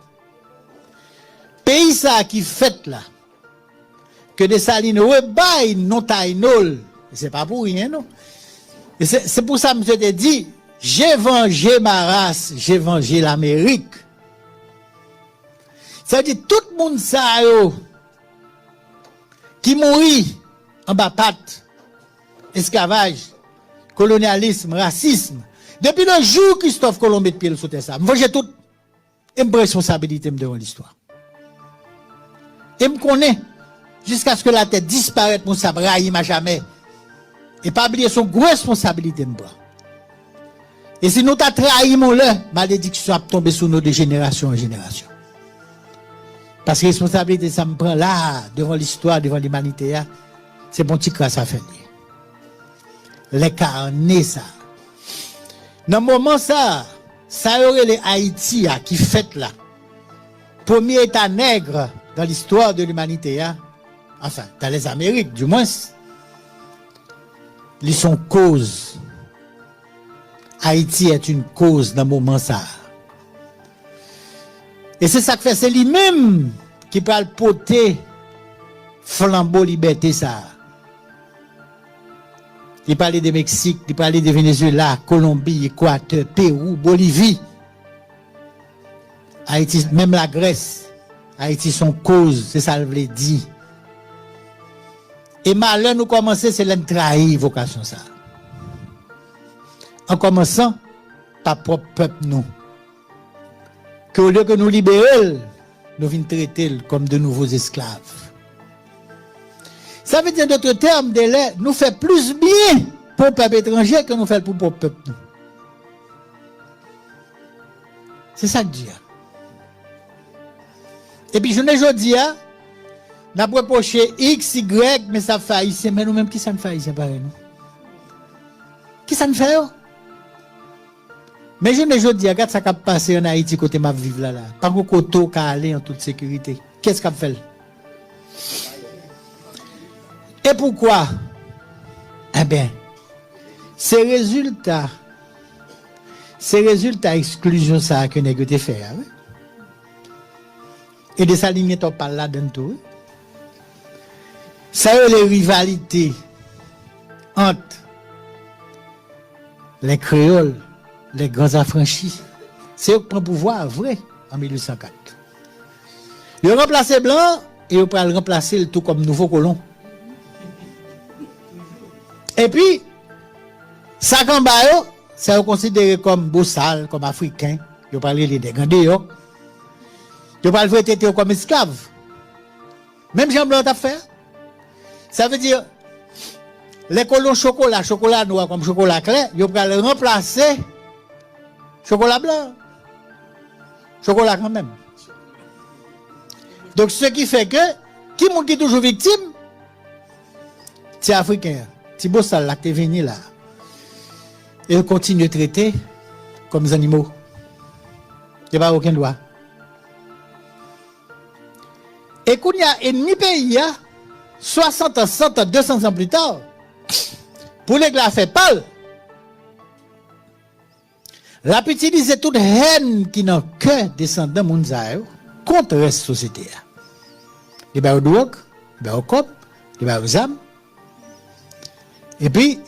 pays ça qui fait là, que Dessalines rebaille non taïnol, c'est pas pour rien, non? Et c'est pour ça que je te dis, j'ai vengé ma race, j'ai vengé l'Amérique. Ça veut dire tout le monde ça qui mourit en bas patte, esclavage, colonialisme, racisme. Depuis le jour Christophe Colomb met pied sur ça, moi j'ai toute une responsabilité devant l'histoire. Et me connais jusqu'à ce que la tête disparaisse pour ça brahim à jamais. Et pas oublier son grosse responsabilité de bras. Et si nous t'as trahi mon le, malédiction a tombé sur nous de génération en génération. Parce que responsabilité ça me prend là devant l'histoire, devant l'humanité, c'est bon petit crasse à faire. Les carnets ça. Dans le moment ça y aurait les Haïti qui fête là. Premier état nègre dans l'histoire de l'humanité, enfin, dans les Amériques du moins, ils sont cause. Haïti est une cause dans le moment ça. Et c'est ça que fait, c'est lui-même qui peut le porter flambeau liberté ça. Il parlait de Mexique, il parlait de Venezuela, Colombie, Équateur, Pérou, Bolivie. Haïti, même la Grèce, Haïti son cause, c'est ça le dit. Et malheur nous commencer, c'est l'en trahir vocation ça. En commençant par propre peuple nous. Que au lieu que nous libérer, nous venons traiter comme de nouveaux esclaves. Ça veut dire d'autres termes, nous fait plus bien pour le peuple étranger que nous faisons pour le peuple. C'est ça que je dis. Et puis je ne dis pas, nous avons reproché X, Y, mais ça fait haïtien. Mais nous-mêmes, qui ça ne fait haïtien pareil nous? Qui ça ne fait? Mais je ne dis pas, regarde ça qui a passé en Haïti côté ma vivre là. Pas de côté qui a allé en toute sécurité. Qu'est-ce qu'a fait? Et pourquoi? Eh bien, ces résultats exclusion ça que nous avons fait. Hein? Et de s'aligner on parle là dans tout. Ça y est les rivalités entre les créoles, les grands affranchis. C'est eux qui prennent pouvoir vrai en 1804. Ils ont remplacé blanc et ils ont remplacé le tout comme nouveau colon. Et puis, ça Kambayo, c'est considéré comme bossal, comme africain. Ils ont parlé des Gandéo. Ils ont parlé de comme esclaves. Même Jean Blanc a fait. Ça veut dire, les colons chocolat noir comme chocolat clair, ils ont remplacer chocolat blanc. Chocolat quand même. Donc, ce qui fait que, qui est toujours victime, c'est africain. Si bossal là qui est venu là, et continue de traiter comme des animaux. Il n'y a pas aucun droit. Et quand il y a ennemi pays, 60 ans, 100 ans, 200 ans plus tard, pour les gars fait pâle, la peut utiliser toute haine qui n'a que descendant Mounzaï contre la société. Il y a au drogue, il y a au cop, il y a aux âmes. Et puis,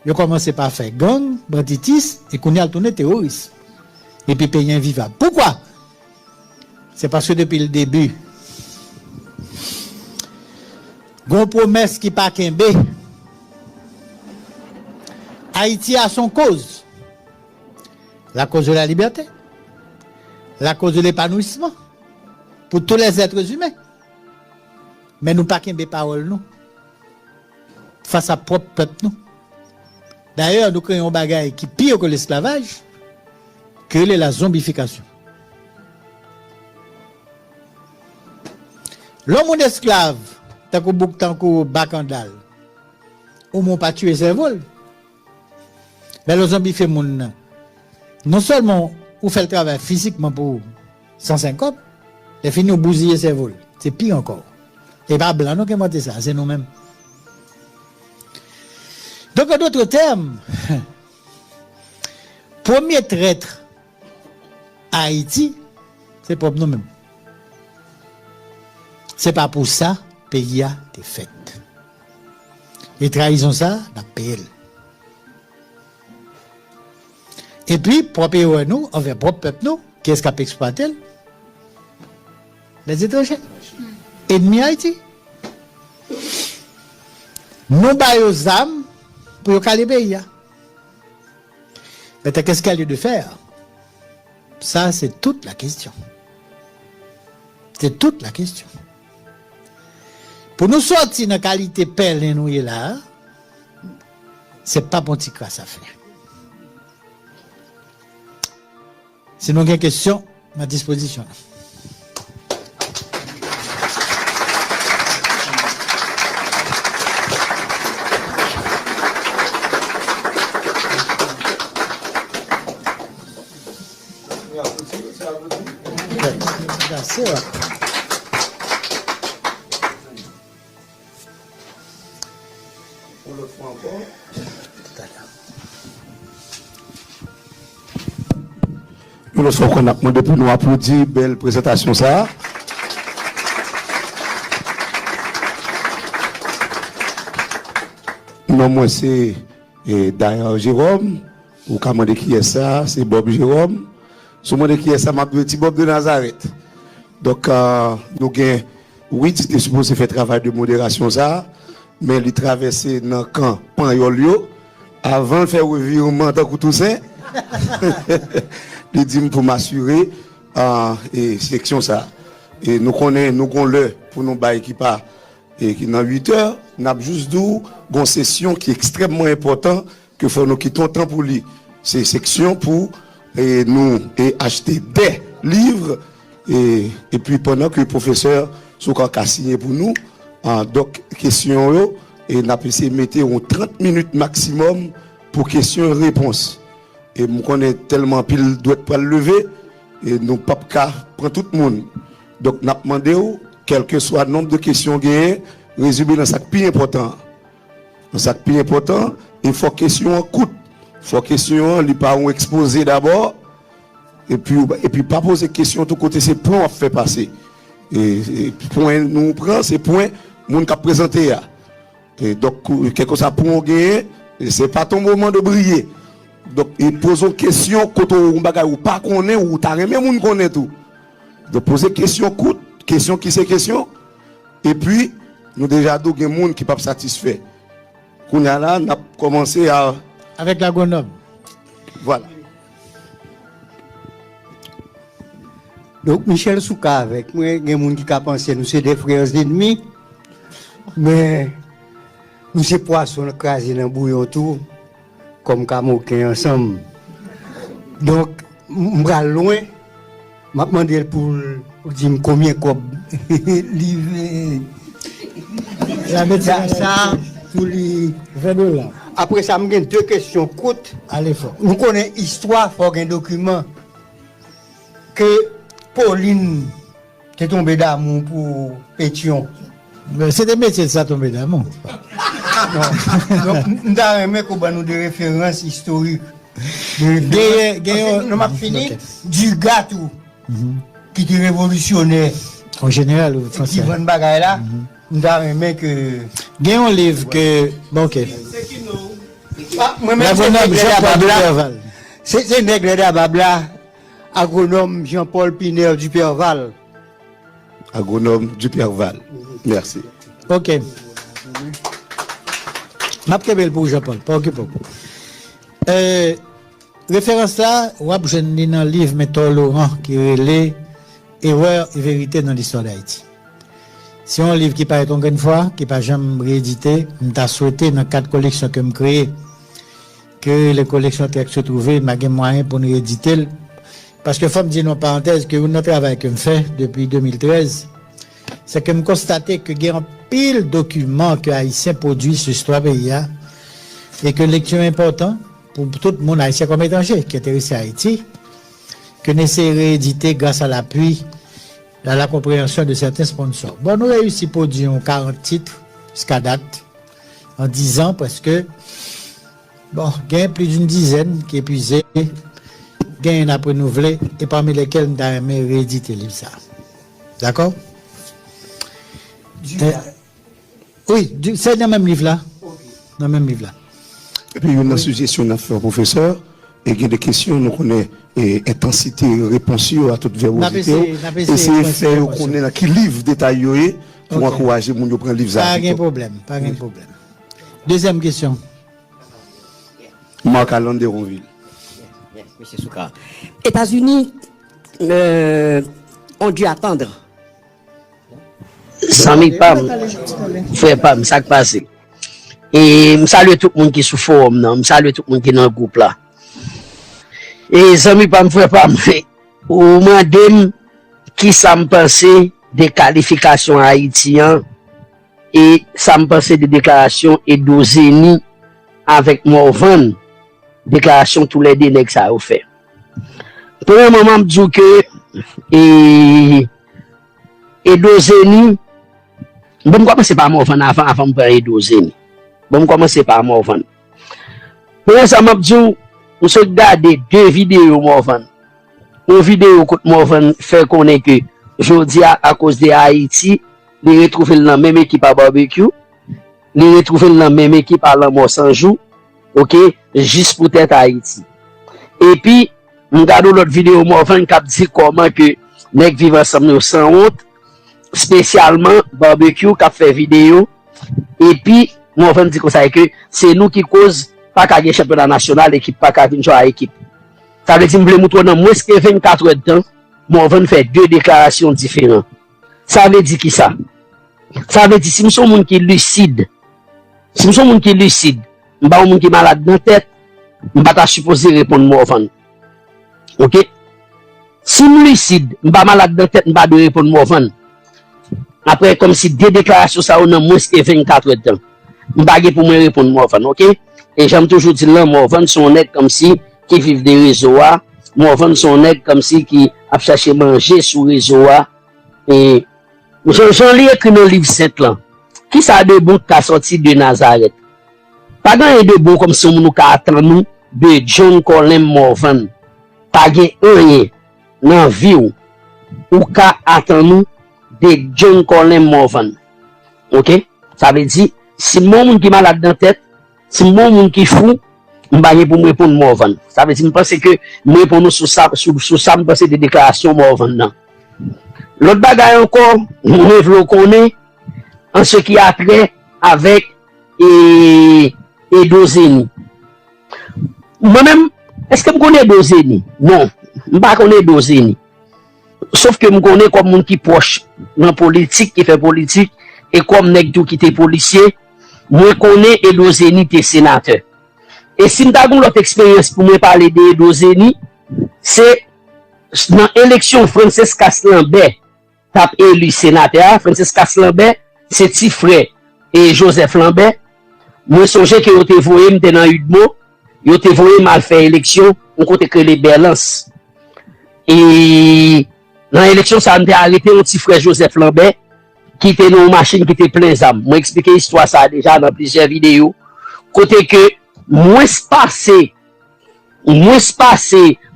ils ont commencé par faire gang, banditis, et qu'on y a tourné terroriste. Et puis, pays invivable. Pourquoi? C'est parce que depuis le début, gon promesse qui pas kembe. Haïti a son cause. La cause de la liberté. La cause de l'épanouissement. Pour tous les êtres humains. Mais nous pas kembe parole nous. Face à propre peuple nous. D'ailleurs, nous créons un bagage qui pire que l'esclavage, que la zombification. L'homme esclave, tant que Bakandal, ou mon pas tué ses vols. Mais le zombie fait mon. Non seulement, ou fait le travail physiquement pour 150, il finit de bousiller ses vols. C'est pire encore. Et pas blanc, nous qui monté ça, c'est nous-mêmes. Donc, en d'autres termes, premier traître à Haïti, c'est pour nous-mêmes. C'est pas pour ça que le pays a été fait. Les trahisons, ça, on a payé. Et puis, propre nous, envers propre peuple, nous, qu'est-ce qu'on peut exploiter? Les étrangers. Ennemis Haïti. Nous baillons aux âmes pour caler le pays. Mais qu'est-ce qu'il y a lieu de faire? Ça, c'est toute la question. C'est toute la question. Pour nous sortir dans la qualité pelle nous est là, c'est pas bon petit crasse à faire. Si nous avons une question, à ma disposition. Nous sommes qu'on a demandé pour nous applaudir, belle présentation ça. Non, moi c'est d'ailleurs Jérôme, ou comment dire qui est ça, c'est Bob Jérôme. Si moi qui est ça, m'a petit Bob de Nazareth. Donc nous avons, oui, c'était supposé faire travail de modération ça, mais il traversé dans le camp Panyolio avant de faire revirement dans Toussaint. Il dit pour m'assurer et section ça. Et nous connaissons le pour nous bailler qui part et qui dans 8 heures, nous avons juste d'où une session qui est extrêmement importante que faut nous quittons temps pour lire. C'est section pour nous acheter des livres et puis pendant que le professeur a signé pour nous donc question et nous avons essayé de mettre 30 minutes maximum pour questions et réponses. Et nous connaissons tellement pile doit pas le lever et nous pas prendre tout le monde. Donc nous avons demandé quel que soit le nombre de questions gagnées, résumer dans ça plus important. Dans ça plus important, il faut question coûte. Il faut question lui pas exposer d'abord et puis pas poser question tout côté c'est point on fait passer. Et point nous prend c'est point monde qui a présenté là. Et donc quelque ça pour gagner, c'est pas ton moment de briller. Donc, il pose une question quand on ou pas connaît ou t'as même moun connaît tout. Donc, poser question coûte, question qui c'est question. Et puis, nous déjà deux gens moun qui pas satisfait. Qu'on a là, on a commencé à avec la Grenoble. Voilà. Donc, Michel Souka avec moi, il y a des gens qui ont pensé nous c'est des frères ennemis. Mais, nous c'est poisson crasé dans le bouillon tout. Comme Camoquin ensemble. Donc, je vais loin. Je vais demander pour dire combien de livres. Ça, pour les $20. Après ça, je vais deux questions courtes. Allez fort. Nous connaissons l'histoire, il faut un document. Que Pauline est tombée d'amour pour Pétion. C'est des métiers de ça tomber d'amour. Donc, nous avons des références historiques. Nous avons fini du gâteau qui était révolutionnaire. En général, au français. Qui vend bagaille là. Nous avons que. Il y a un livre que. Bon, ok. La Grenoble, Jean-Paul Duperval. C'est un nègre d'Ababla, agronome Jean-Paul Pinel Duperval. Agronome Duperval. Merci. Ok. Je vais pour Jean-Paul, pas occupé. Référence là, je lis dans le livre Méthode Laurent qui relève Erreur et vérité dans l'histoire d'Haïti. C'est un livre qui paraît une fois, qui n'a pas jamais réédité. Je t'ai souhaité dans 4 collections que je crée que les collections textes se trouvaient, je n'ai moyen pour nous rééditer. Parce que, il faut me dire en parenthèse que notre travail que je fais depuis 2013, c'est que je constate que il y a un pile de documents que les Haïtiens produisent sur l'histoire pays et que lecture important pour tout le monde haïtien comme étranger qui est intéressé à Haïti, que nous essayons de rééditer grâce à l'appui, à la compréhension de certains sponsors. Bon, nous réussi à produire 40 titres jusqu'à date, en 10 ans parce que, bon, il y a plus d'une dizaine qui est épuisé, il y en a renouvelé et parmi lesquels nous avons réédité le livre ça. D'accord? Oui, c'est dans le même livre là. Dans le même livre là. Et puis, il y a une suggestion à faire, professeur. Et il y a des questions, nous connaissons intensité, réponse à toute vérité. Essayez de faire qu'on ait qui livre détaillé pour encourager les gens à prendre le livre. Pas de problème, pas de problème. Deuxième question. Marc Alain de Ronville. Monsieur Souka. États-Unis ont dû attendre Sami Pam, frère Pam, ça qui passe. Et je salue tout le monde qui est sous forum, je salue tout le monde qui est dans le groupe là. Et Sami Pam, frère Pam, ou madame qui ça me pensait des qualifications haïtiennes et ça me pensait des déclarations et d'Ozeni avec Morvan, déclaration tous les deux que ça a fait. Pour un moment, je dis que et d'Ozeni, bon, commencer par Morvan avant de parler d'Ozeni. Bon, commencer par Morvan. Pour un moment, je dis, on se regarde deux vidéos Morvan. Une vidéo que Morvan fait connaître que je dis à cause de Haïti, les retrouver dans la même équipe à barbecue, les retrouver dans la même équipe à l'amour sans jour, ok, juste pour être Haïti. Et puis, on regarde l'autre vidéo Morvan qui dit comment que les gens vivent ensemble sans honte, spécialement barbecue qui a fait vidéo, et puis, Morvan dit que c'est nous qui cause pas qu'à gagner championnat national, l'équipe pas qu'à venir jouer à l'équipe. Ça veut dire que je montrer dans moins que 24 heures de temps, Morvan fait deux déclarations différentes. Ça veut dire qui ça? Ça veut dire si nous sommes un monde qui est lucide, si nous sommes un monde qui est lucide, nous sommes un monde qui est malade dans la tête, nous ne sommes pas supposé répondre Morvan. Ok? Si nous sommes lucides, nous ne sommes pas malade dans la tête, nous ne sommes pas répondre Morvan. Après, comme si deux déclarations ça ont moins que 24 heures de temps, nous ne sommes pas pour me répondre Morvan. Ok? Et j'aime toujours dire là, Morvan sont honnêtes comme si qui vivent des réseaux, Morvan sont honnêtes comme si qui a cherché manger sur les réseaux. Et j'en lis écrit dans le livre 7 là. Qui ça de bon qui a sorti de Nazareth? Pas grand de bon comme si on nous attend nous de John Colin Morvan. Pas rien dans la vie ou ka attend nous de John Colin Morvan. Ok? Ça veut dire, si mon monde qui malade dans la tête, si mon monde qui fou, je vais pour me répondre Morvan. Ça veut dire, je pense que je vais répondre sur ça, je pense des déclarations Morvan. L'autre bagaille encore, nous devons connaître en ce qui a trait avec Edozeni. Moi-même, est-ce que je connais Edozeni? Non, je ne connais pas Edozeni. Sauf que je connais comme monde qui proche dans la politique, qui fait politique, et comme nèg tout qui était policier, moi connais Edozeni qui est sénateur. Et si je avez l'autre expérience pour me parler d'Edozeni, c'est dans l'élection Francis Castlambert t'a élu sénateur. Francis Castlambert, c'est petit frère et Joseph Lambert. Moi, songe que vous avez voyé dans Udmo, vous avez voyé mal faire élection, on compte que les balances. Et dans l'élection, ça a arrêté mon petit frère Joseph Lambert, qui était dans une machine qui était plein d'âme. Moi, expliqué l'histoire ça déjà dans plusieurs vidéos. Côté que, moins passé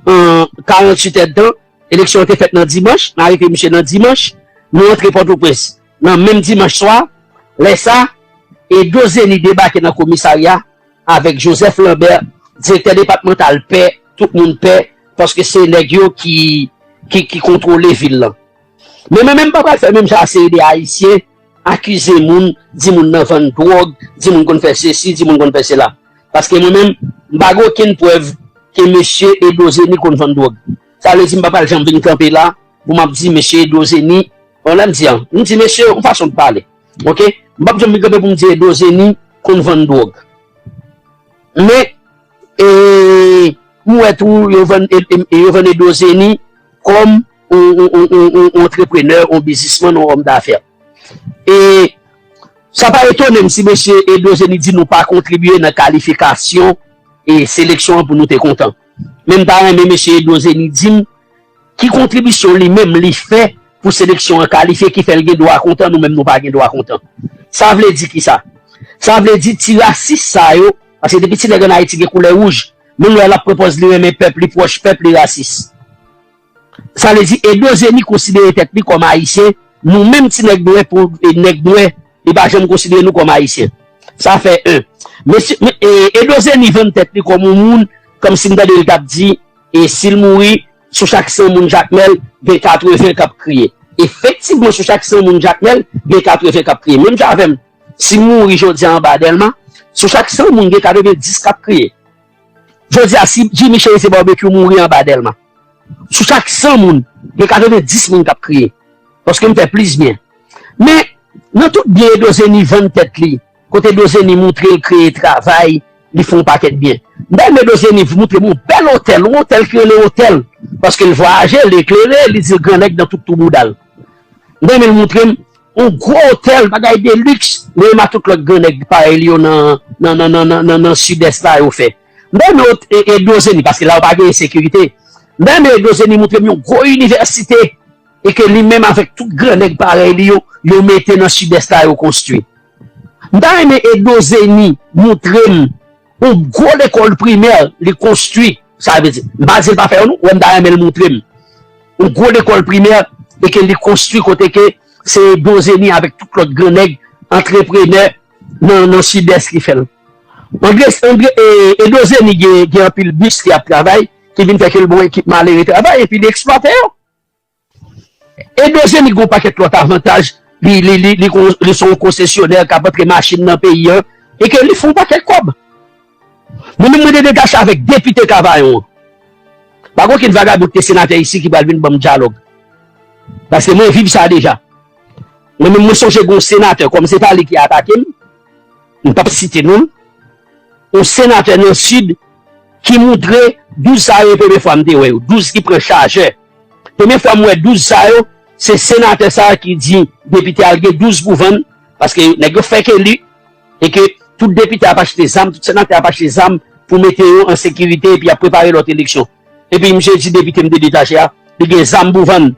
en 48 heures de temps, l'élection était faite dans dimanche, on a arrêté monsieur dans dimanche, nous entrons Port-au-Prince. Dans le même dimanche soir, ça, et Edozeni débarqué dans le commissariat avec Joseph Lambert, directeur départemental paix, tout le monde paix, parce que c'est les gars qui contrôlent les villes là. Mais même pas faire même ça, c'est des Haïtiens, accuser moun, dit moun nan vend drogue, dit moun kon fait ceci, dit moun kon fait cela. Parce que moi-même, je n'ai aucune preuve que monsieur Edozeni kon vend drogue. Ça veut dire que je ne vais pas venir camper là, vous m'avez dit monsieur Edozeni, on l'a dit, on dit monsieur, on façon de parler. Ok? Je ne vais pas venir camper pour me dire Edozeni kon vend drogue. Mais, moi, tout, je vend Edozeni comme un entrepreneur, un businessman, un homme d'affaires. Et ça n'a pas étonné si M. Edozeni dit nous pas contribuer dans la qualification et sélection pour nous être contents. Même dans M. Edozeni dit qui contribution lui-même lui fait pour sélection qualifiée qui fait le droit content, nous-mêmes nous pas le droit content. Ça veut dire qui ça? Ça veut dire que raciste ça yo, parce que depuis que les gens Haïti qui couleur rouge, nous la propose lui-même peuple proche, peuple raciste. Ça veut dire Edozeni considère tête comme haïtien, nous-mêmes si nèg doué pour nèg doué, il va jamais considérer nous comme haïtiens. Ça fait un. Mais Edozeni vend tête comme un monde comme si m'dade il t'a dit et s'il mourit sur chaque 100 moun Jacmel, il 80 cap crier. Effectivement sur chaque 100 moun Jacmel, il 80 cap crier. Même j'avais si mourit jodi en bas d'Elma, sur chaque 100 moun il 90 cap crier. Jodi a si Jimmy Chey c'est barbecue mourir en bas d'Elma. Sur chaque 100 moun, il 90 moun cap crier. Parce que me fait plus bien. Mais Dans tout bien Edozeni vend tête li. Côté Edozeni montre le créer travail, ils font pas qu'être bien. Même Edozeni vous montre mon bel hôtel, un hôtel qui est le hôtel parce qu'il voyage, l'éclairé, il dit grand dans tout boudal. Même il montre un gros hôtel, bagaille de luxe, mais il m'a tout le grand pareil dans sud-est là au fait. Même Edozeni parce que là on pas de sécurité. Même Edozeni montre une grosse université et que lui-même avec tout grand nèg pareil yo mettait dans sud-est là yo construit. Même Edozeni montre une grosse école primaire li construit, ça veut dire basé pas faire nous ou même le montre une grosse école primaire et que li construit côté que c'est Edozeni avec tout l'autre grand nèg entrepreneur dans sud-est qui fait. Edozeni il y a un pile bus qui a travail qui vient faire le bon équipement aller travail et puis l'exploiter. Edozeni il a un paquet d'autres avantages, ils sont concessionnaires qui ont des machines dans le pays et que ils font pas quel cob. Nous nous détachons avec député Cavaillon. Par contre, il va y avoir des sénateurs ici qui va venir dans le dialogue. Parce que moi, je vis ça déjà. Moi-même, je songe un sénateur, comme c'est pas lui qui a attaqué, je ne peux pas citer nous. Un sénateur dans le sud qui montrait 12 salaires première fois, 12 qui prend charge. Première fois, moi, 12 salaires, c'est sénateur ça qui dit, député a 12 pour vendre, parce que les fait que lui, et que tout député a acheté des armes, tout sénateur a acheté des armes pour mettre en sécurité et puis a préparé l'autre élection. Et puis, monsieur dit député me détaché, il y a des armes pour vendre.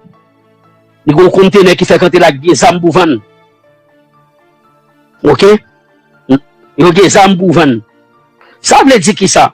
Il y a un conteneur qui fait quand il a des armes pour vendre. Ok? Il y a des armes pour vendre. Ça veut dire qui ça?